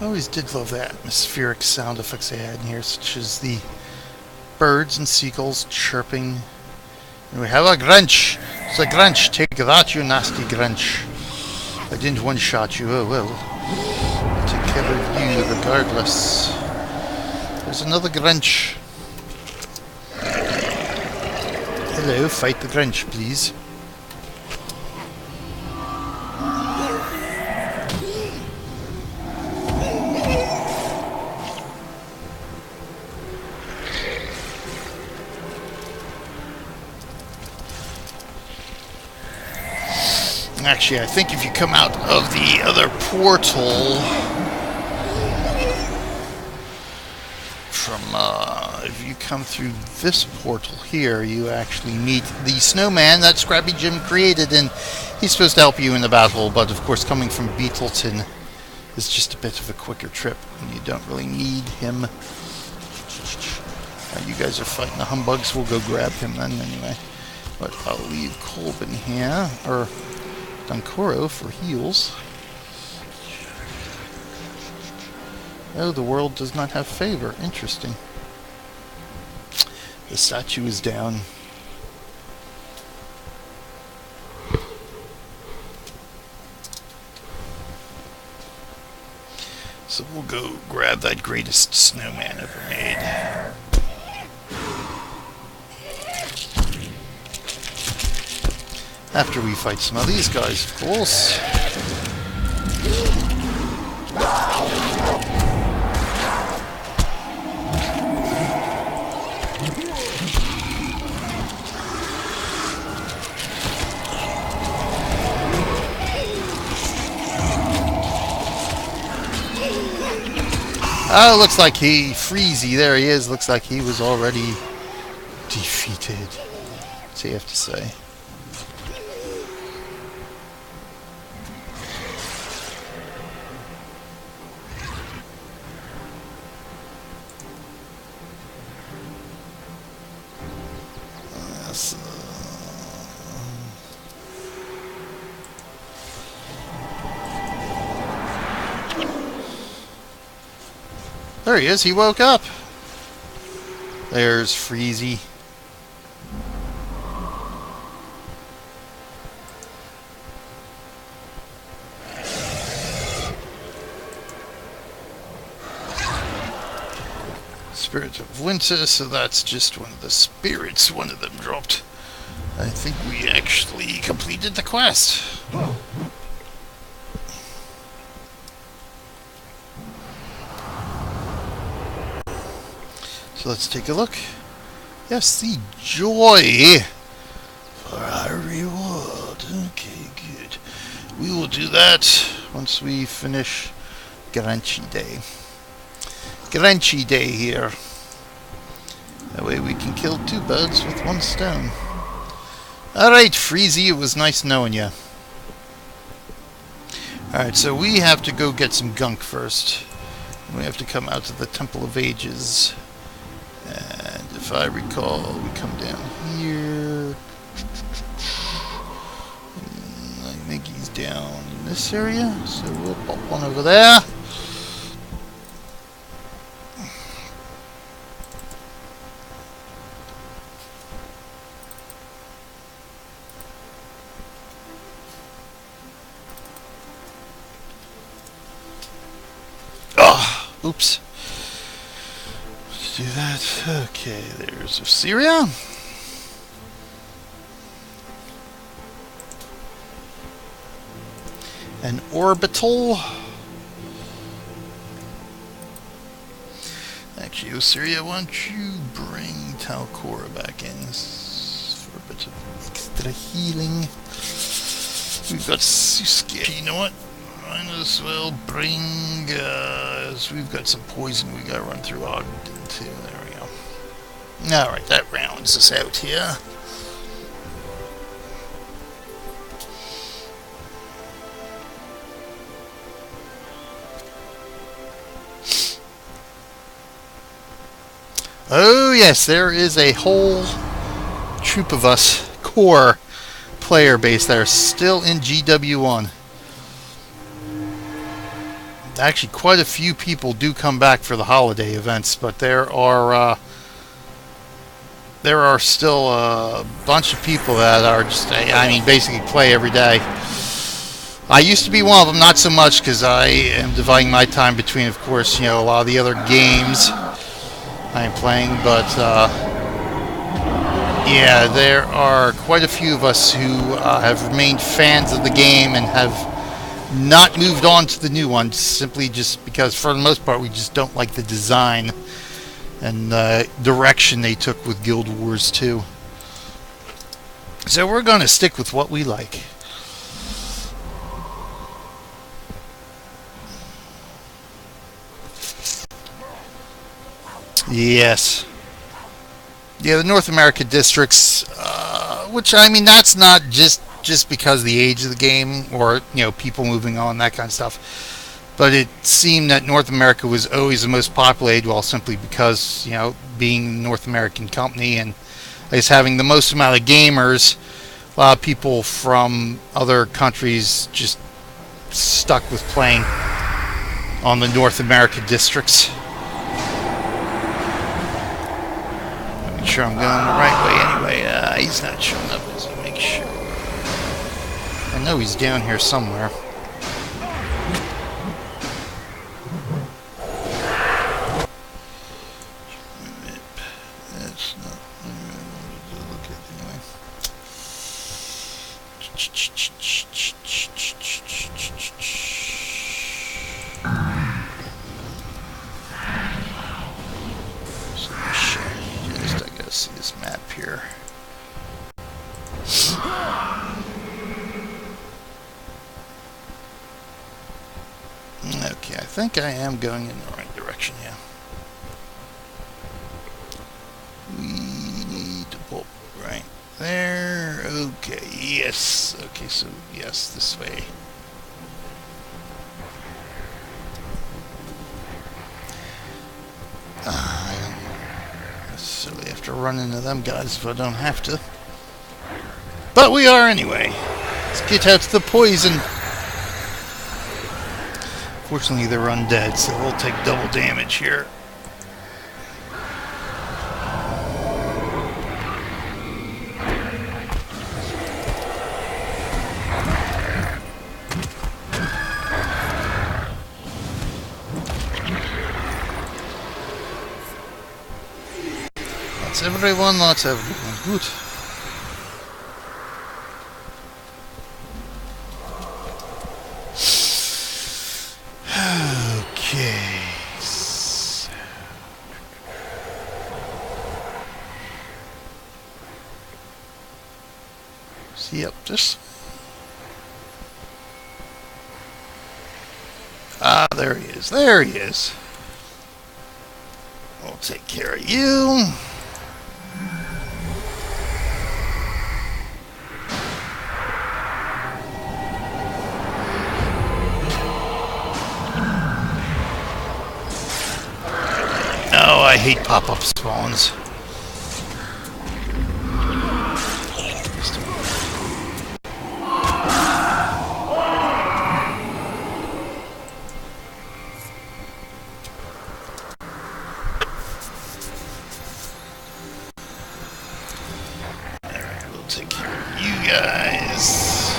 I always did love the atmospheric sound effects they had in here, such as the birds and seagulls chirping. And we have a Grinch! It's a Grinch! Take that, you nasty Grinch! I didn't one-shot you, oh well. I'll take care of you regardless. There's another Grinch. Hello, fight the Grinch, please. Actually, I think if you come out of the other portal from, if you come through this portal here, you actually meet the snowman that Scrappy Jim created, and he's supposed to help you in the battle, but of course coming from Beetleton is just a bit of a quicker trip, and you don't really need him. You guys are fighting the humbugs, we'll go grab him then anyway. But I'll leave Colbin here, or Dunkoro for heals. Oh, the world does not have favor. Interesting. The statue is down. So we'll go grab that greatest snowman ever made. After we fight some of these guys, of course. Oh, looks like Freezy, there he is. Looks like he was already defeated. What's he have to say? There he is, he woke up. There's Freezy. Spirit of Winter, so that's just one of the spirits, one of them dropped. I think we actually completed the quest. So let's take a look. Yes, the joy for our reward. Okay, good. We will do that once we finish Garanchi Day. Garanchi Day here. That way we can kill two birds with one stone. Alright, Freezy, it was nice knowing you. Alright, so we have to go get some gunk first. We have to come out to the Temple of Ages. And if I recall, we come down here. I think he's down in this area, so we'll pop one over there. Oh, oops. Do that. Okay, there's Syria. An orbital. Actually, Osiria, why don't you bring Talcora back in for a bit of extra healing? We've got Susuke. You know what? Might as well bring, we've got some poison we gotta run through Ogden too. There we go. Alright, that rounds us out here. Oh yes, there is a whole troop of us, core player base that are still in GW1. Actually, quite a few people do come back for the holiday events, but there are still a bunch of people that are just, I mean, basically play every day. I used to be one of them, not so much because I am dividing my time between, of course, a lot of the other games I am playing, but yeah, there are quite a few of us who have remained fans of the game and have not moved on to the new one, simply just because, for the most part, we just don't like the design and direction they took with Guild Wars 2. So we're going to stick with what we like. Yes. Yeah, the North America districts, which, I mean, that's not just because of the age of the game or, people moving on, that kind of stuff. But it seemed that North America was always the most populated, well, simply because, being a North American company and I guess having the most amount of gamers, a lot of people from other countries just stuck with playing on the North America districts. Make sure I'm going the right way anyway. He's not showing up, so make sure. I know he's down here somewhere. That's not what I wanted to look at anyway. I gotta see this map here. Okay, I think I am going in the right direction, yeah. We need to pull right there. Okay, yes. Okay, so yes, this way. I don't necessarily have to run into them guys if I don't have to. But we are anyway. Let's get out to the poison. Fortunately, they're undead, so we'll take double damage here. That's everyone, that's everyone. Good. Okay. See up this? Ah, there he is. There he is. We'll take care of you. Oh, I hate pop-up spawns. Alright, we'll take care of you guys.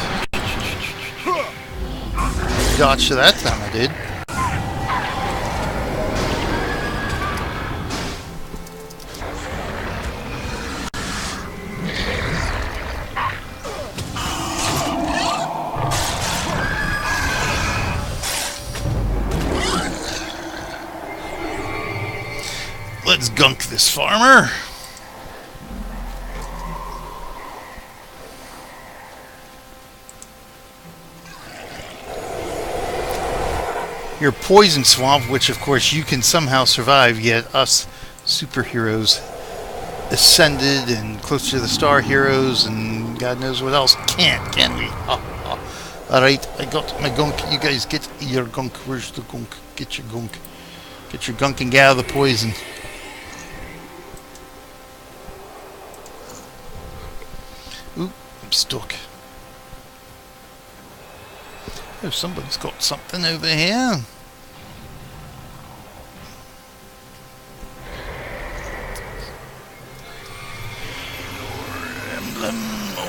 Dodged that time I did. Let's gunk this farmer. Your poison swamp, which of course you can somehow survive, yet us superheroes ascended and close to the star heroes and God knows what else can't, can we? Alright, I got my gunk. You guys get your gunk. Where's the gunk? Get your gunk. Get your gunk and get out of the poison. Ooh, I'm stuck. Oh, somebody's got something over here.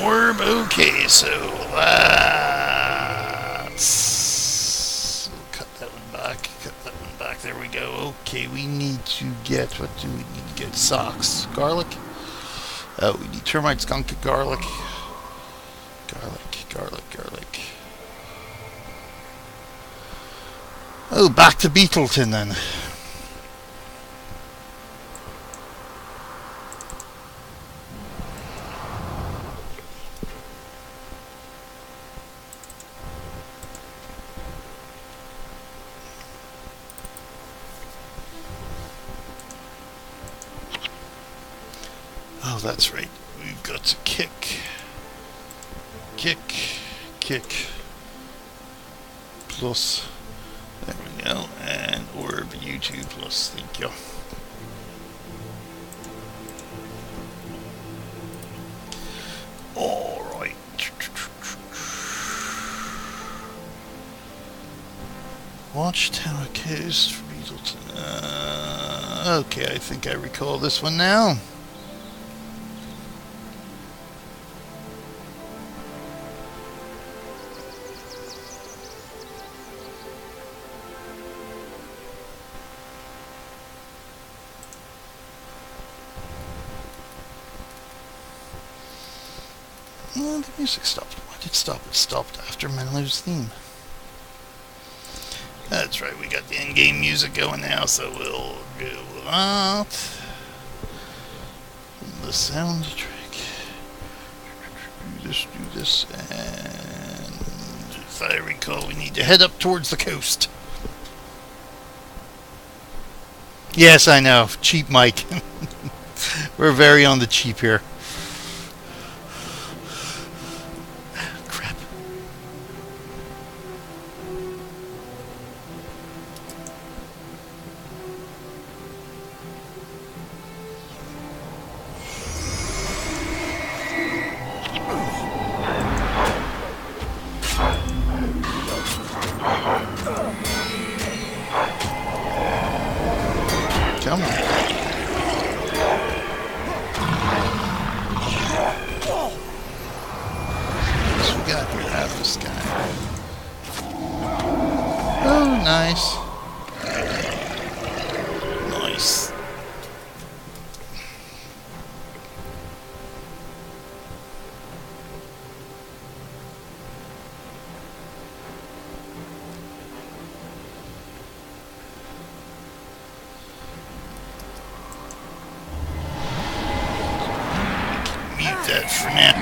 Orb. Okay, so let's cut that one back. Cut that one back. There we go. Okay, we need to get, what do we need to get? Socks. Garlic. Oh, we need termite, skunk, garlic. Garlic. Oh, back to Beetleton then. Oh, that's right. We've got to kick. Plus. There we go. And orb U2 plus. Thank you. Alright. Watchtower Coast for Beetleton. Okay, I think I recall this one now. Oh, the music stopped. Why did it stop? It stopped after Menlo's theme. That's right, we got the in-game music going now, so we'll go with that. The soundtrack. Do this, and if I recall, we need to head up towards the coast. Yes, I know. Cheap mic. We're very on the cheap here. Crap. Come on. What we got here? Out of the sky. Oh, nice. Nice. Mute that for now.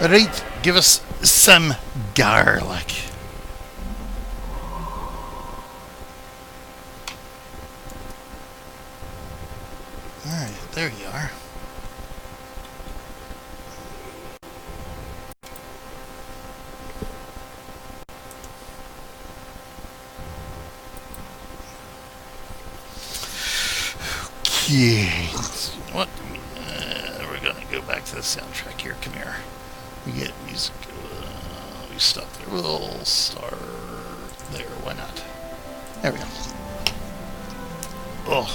Right, give us some garlic. Alright, there you are. Okay. What? We're gonna go back to the soundtrack here. Come here. We get music. We stop there. We'll start there. Why not? There we go. Oh.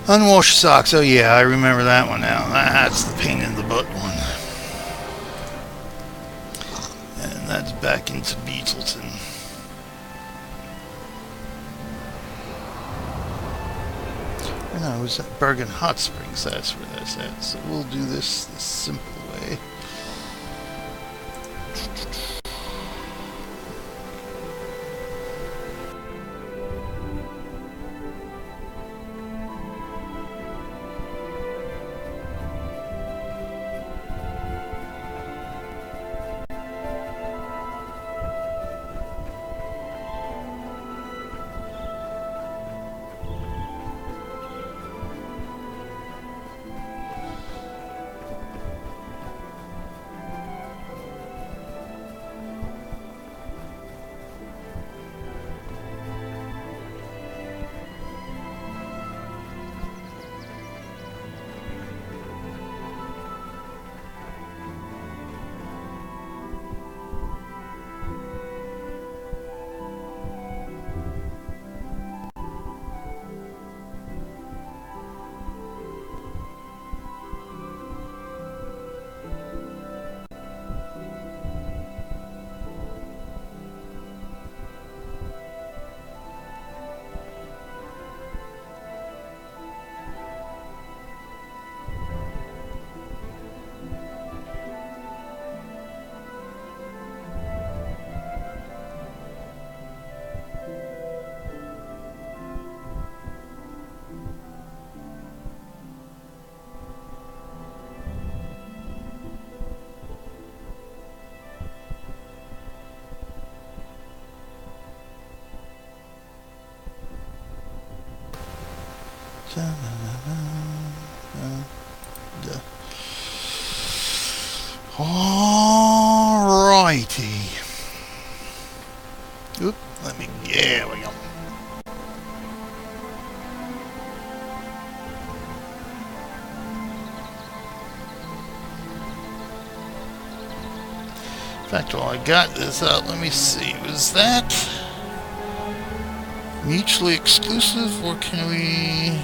Unwashed socks. Oh yeah, I remember that one now. That's the pain in the butt one. And that's back into Beetleton. No, it was at Bergen Hot Springs. That's where that's at. So we'll do this the simple way. Alrighty. Oop, let me, yeah, we go. In fact, while I got this out, let me see, was that mutually exclusive, or can we...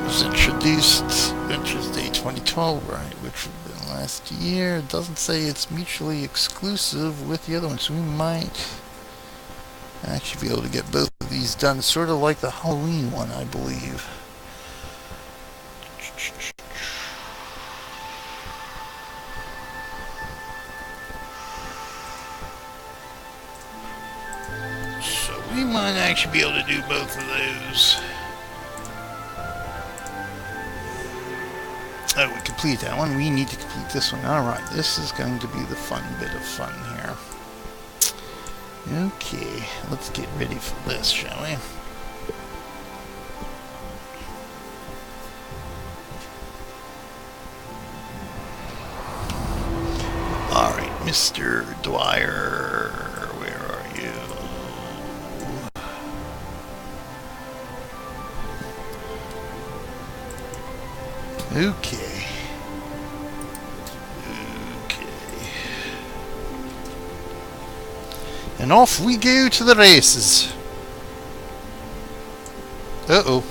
was introduced Wintersday 2012, right, which would have been last year. It doesn't say it's mutually exclusive with the other one, so we might actually be able to get both of these done, sort of like the Halloween one, I believe. So we might actually be able to do both of those. Oh, we complete that one. We need to complete this one. Alright, this is going to be the fun bit of fun here. Okay, let's get ready for this, shall we? Alright, Mr. Dwyer, where are you? Okay. And off we go to the races. Uh-oh.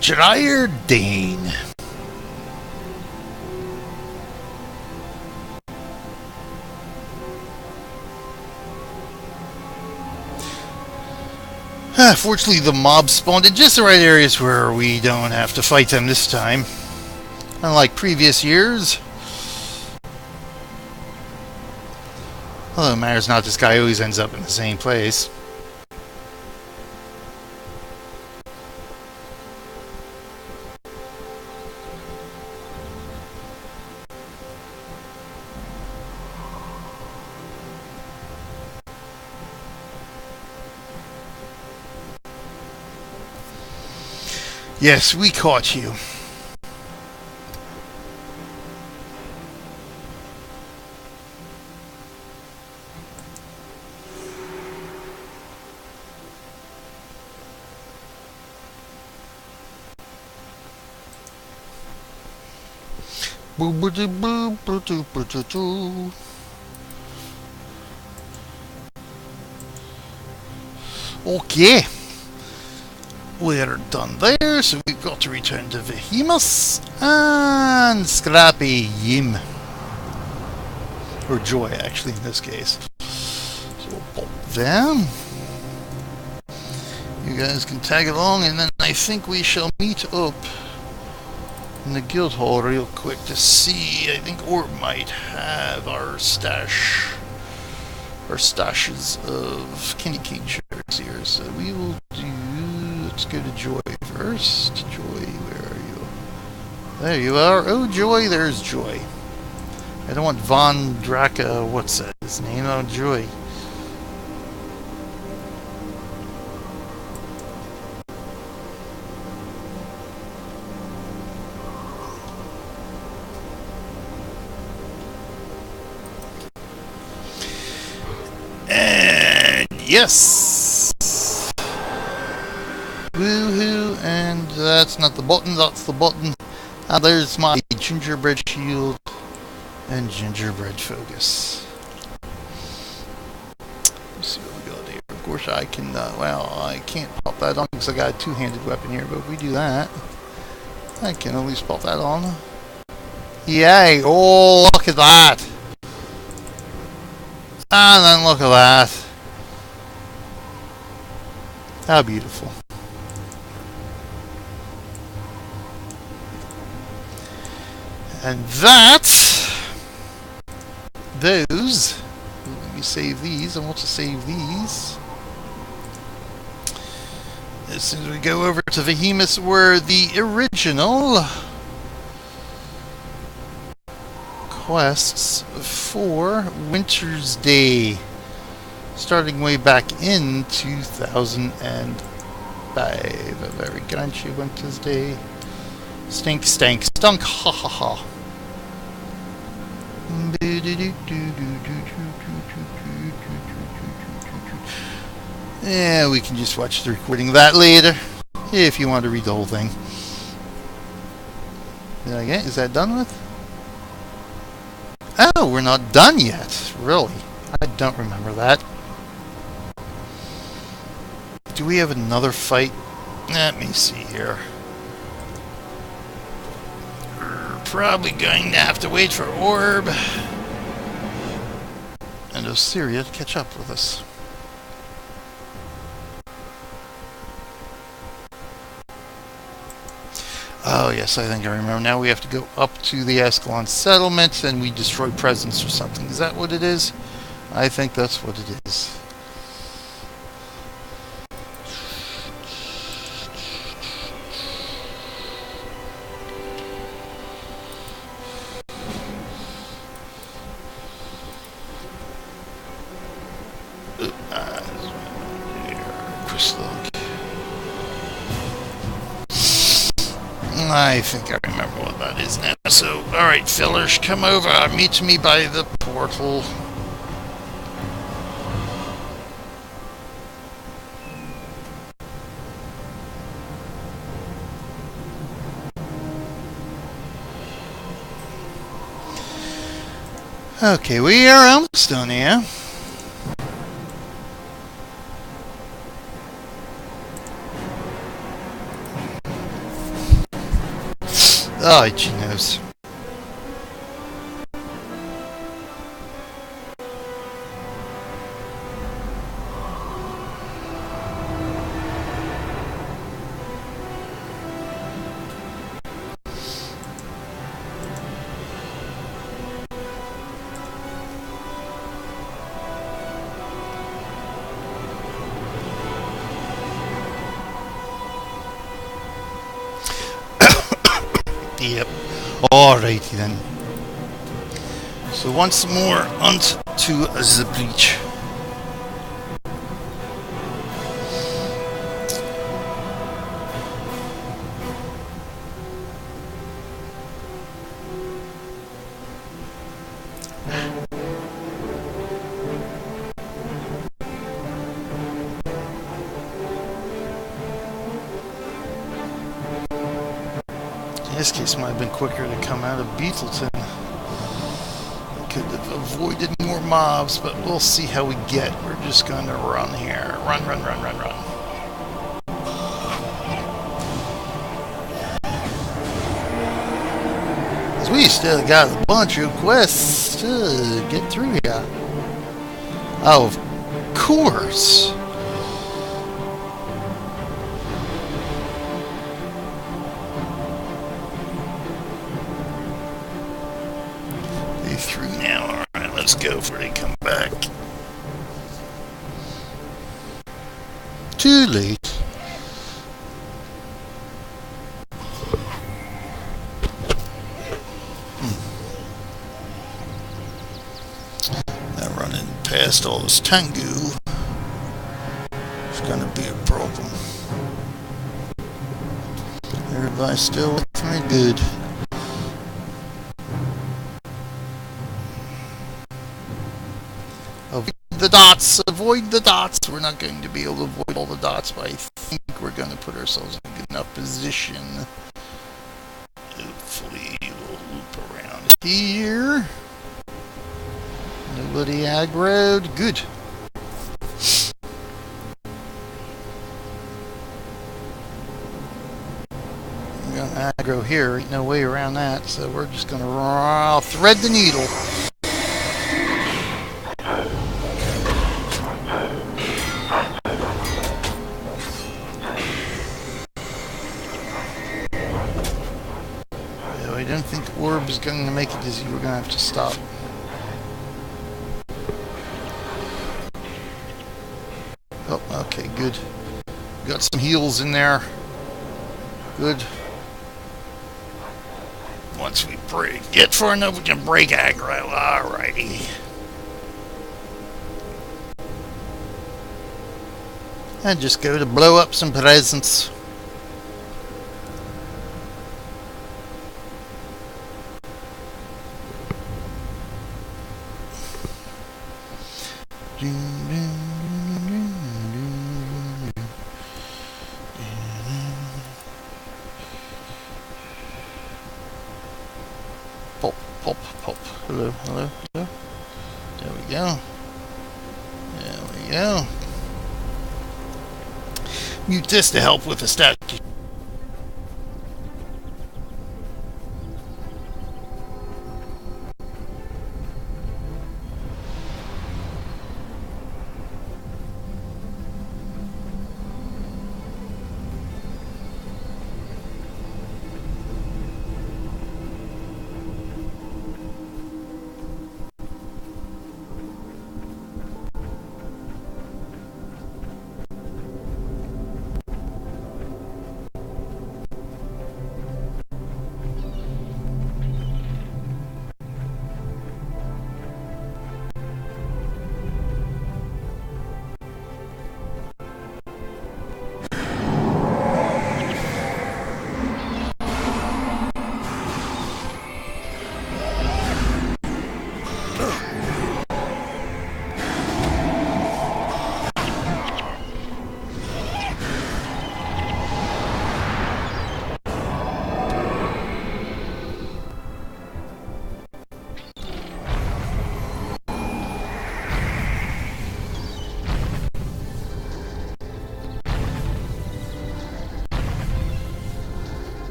Dryer Dane. Fortunately, the mob spawned in just the right areas where we don't have to fight them this time. Unlike previous years. Although it matters not, this guy always ends up in the same place. Yes, we caught you. Okay, we're done there, so we've got to return to Behemoth and Scrappy Yim. Or Joy, actually, in this case. So we'll bolt them. You guys can tag along, and then I think we shall meet up in the guild hall real quick to see. I think Orb might have our stash. Our stashes of candy cane sugars here. So we will do. Let's go to Joy first. Joy, where are you? There you are. Oh, Joy, there's Joy. I don't want Von Draca. What's that? His name? Oh, Joy. Yes! Woohoo! And that's not the button, that's the button. Ah, there's my gingerbread shield and gingerbread focus. Let's see what we got here. Of course, I can, well, I can't pop that on because I got a two-handed weapon here, but if we do that, I can at least pop that on. Yay! Oh, look at that! And then look at that. How beautiful. And those, let me save these. I want to save these. As soon as we go over to Behemoth, where the original quests for Wintersday, starting way back in 2005. A very crunchy Wintersday. Stink, stank, stunk, ha ha ha. Yeah, we can just watch the recording of that later, if you want to read the whole thing. Is that done with? Oh, we're not done yet. Really? I don't remember that. Do we have another fight? Let me see here. We're probably going to have to wait for Orb and Osiria to catch up with us. Oh yes, I think I remember. Now we have to go up to the Ascalon settlement and we destroy presents or something. Is that what it is? I think that's what it is. I think I remember what that is now. So, alright, fillers, come over. Meet me by the portal. Okay, we are almost done here. Oh, itchy nose. Yep. Alrighty then. So once more onto the breach. this case might have been quicker to come out of Beetleton. Could have avoided more mobs, but we'll see how we get. We're just gonna run here. Run, run, run, run, run. Because we still got a bunch of quests to get through here. Oh, of course. Through now. Alright, let's go before they come back. Too late. Now running past all this Tengu is gonna be a problem. Everybody's still with me? Good. Avoid the dots! Avoid the dots! We're not going to be able to avoid all the dots, but I think we're going to put ourselves in a good enough position. Hopefully we'll loop around here. Nobody aggroed. Good. I'm going to aggro here. Ain't no way around that, so we're just going to thread the needle. I don't think Orb is going to make it easy. We're going to have to stop. Oh, okay, good. Got some heals in there. Good. Once we get far enough, we can break aggro. Alrighty. And just go to blow up some presents. Pulp, pulp, pulp. Hello, hello, hello. There we go. There we go. Mute this to help with the stat.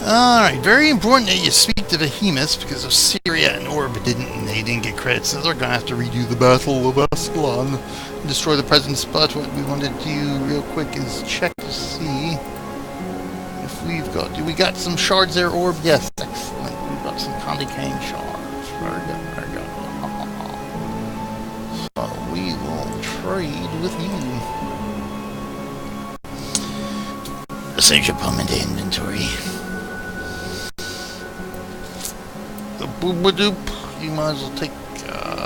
Alright, very important that you speak to Behemoths because of Syria and Orb they didn't get credit, so they're gonna have to redo the Battle of Ascalon and destroy the presence. But what we want to do real quick is check to see if do we got some shards there, Orb? Yes, excellent. We've got some candy cane shards. Very good, very good. So we will trade with you. Save your pump into inventory. The boobadoop, you might as well take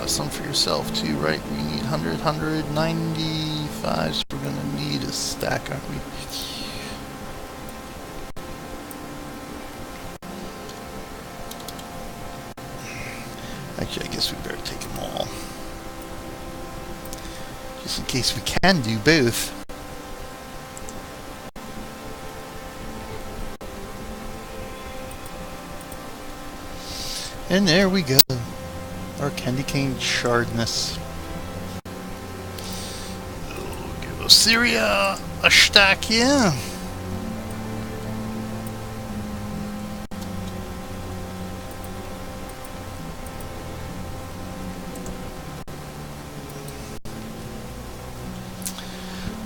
some for yourself too, right? We need 100, 195, so we're going to need a stack, aren't we? Actually, I guess we better take them all. Just in case we can do both. And there we go. Our candy cane shardness. Oh, give Syria a stack, yeah.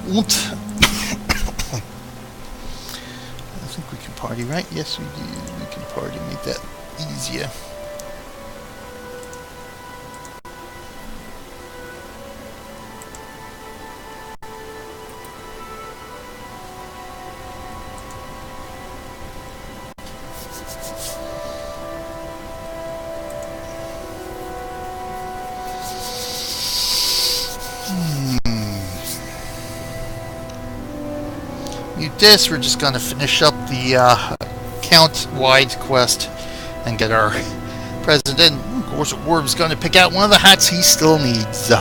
I think we can party, right? Yes, we do. We can party, make that easier. This, we're just going to finish up the count-wide quest and get our president. Of course, Orb's going to pick out one of the hats he still needs.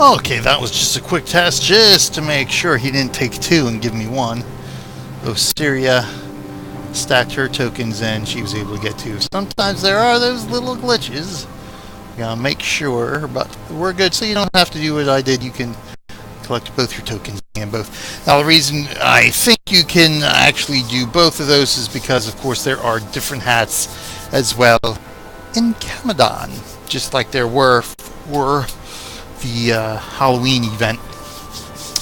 Okay, that was just a quick test just to make sure he didn't take two and give me one. Osteria stacked her tokens and she was able to get two. Sometimes there are those little glitches. Gotta make sure, but we're good, so you don't have to do what I did. You can collect both your tokens and both. Now, the reason I think you can actually do both of those is because, of course, there are different hats as well in Camadon, just like there were for the Halloween event.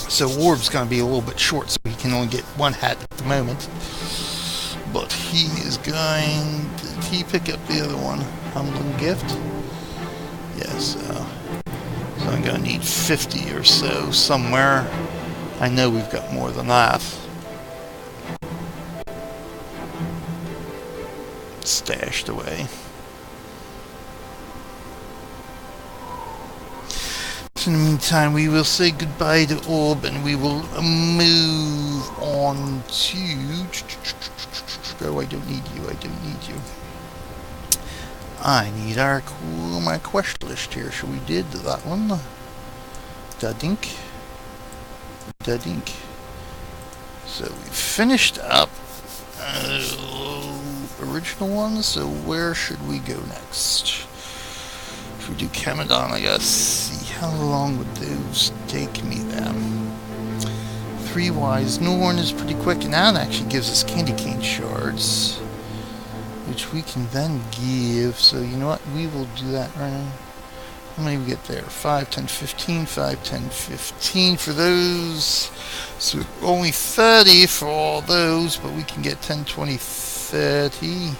So Orb's going to be a little bit short, so he can only get one hat at the moment. But he is going... Did he pick up the other one? Humbling Gift? Yes, so I'm going to need 50 or so somewhere. I know we've got more than that. Stashed away. So in the meantime, we will say goodbye to Orb and we will move on to... Oh, I don't need you, I don't need you. I need my quest list here, so we did that one. Da-dink. Da-dink. So we finished up original one, so where should we go next? Should we do Camadon? I gotta see how long would those take me then. 3 Wise Norn is pretty quick, and that actually gives us candy cane shards, which we can then give. So you know what, we will do that right now. How many we get there? 5, 10, 15, 5, 10, 15 for those. So only 30 for all those, but we can get 10, 20, 30.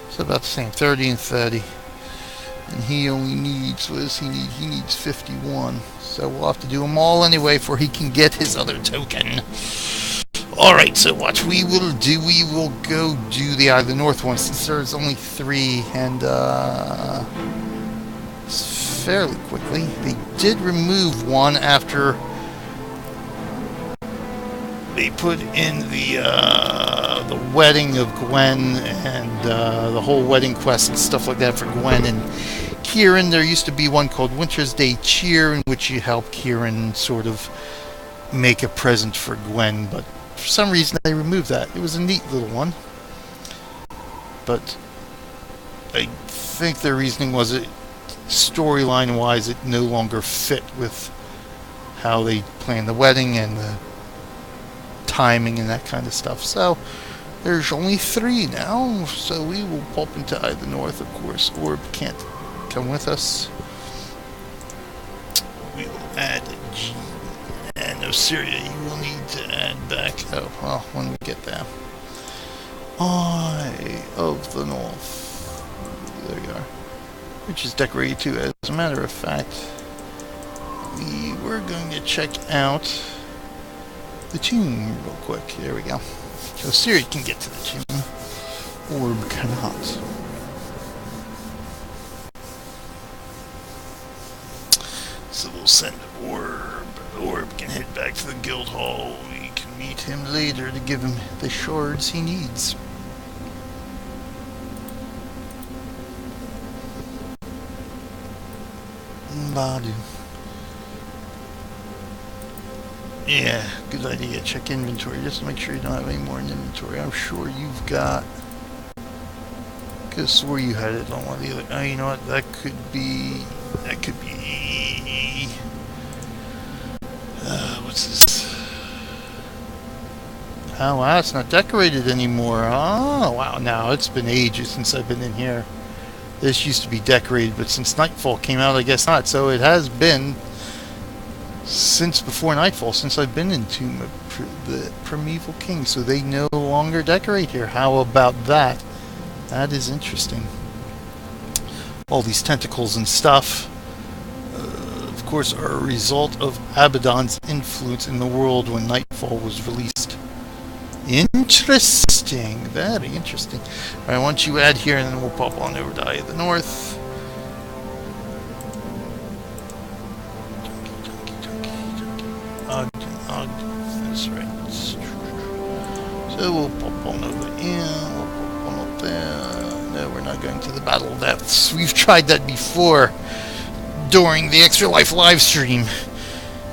It's about the same, 30 and 30. And he only needs, what does he need? He needs 51. So we'll have to do them all anyway before he can get his other token. Alright, so what we will do, we will go do the Eye of the North one, since there's only 3, and fairly quickly. They did remove one after they put in the wedding of Gwen and the whole wedding quest and stuff like that for Gwen and Kieran. There used to be one called Wintersday Cheer, in which you help Kieran sort of make a present for Gwen, but for some reason they removed that. It was a neat little one, but I think their reasoning was it storyline wise it no longer fit with how they planned the wedding and the timing and that kind of stuff. So there's only 3 now, so we will pop into Eye of the North. Of course, Orb can't come with us. We will add G. And Osiria, you will need to add back. Oh, well, when we get there. Eye of the North. There you are. Which is decorated too. As a matter of fact, we were going to check out the tomb real quick. There we go. So Osiria can get to the tomb. Orb cannot. So we'll send Orb. Orb can head back to the guild hall. We can meet him later to give him the shards he needs. Badu. Yeah, good idea. Check inventory just to make sure you don't have any more in inventory. I'm sure you've got... I could have swore you had it on one of the other... Oh, you know what? That could be... That could be... what's this? Oh, wow, it's not decorated anymore. Oh, wow. Now, it's been ages since I've been in here. This used to be decorated, but since Nightfall came out, I guess not. So it has been since before Nightfall, since I've been in Tomb of the Primeval King. So they no longer decorate here. How about that? That is interesting. All these tentacles and stuff, of course, are a result of Abaddon's influence in the world when Nightfall was released. Interesting. Very interesting. Alright, once you add here, and then we'll pop on over to Eye of the North. That's right. So we'll pop on over here. We'll pop on up there. No, we're not going to the Battle of Depths. We've tried that before. during the Extra Life live stream.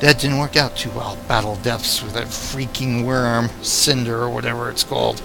That didn't work out too well. Battle Deaths with that freaking worm, Cinder or whatever it's called.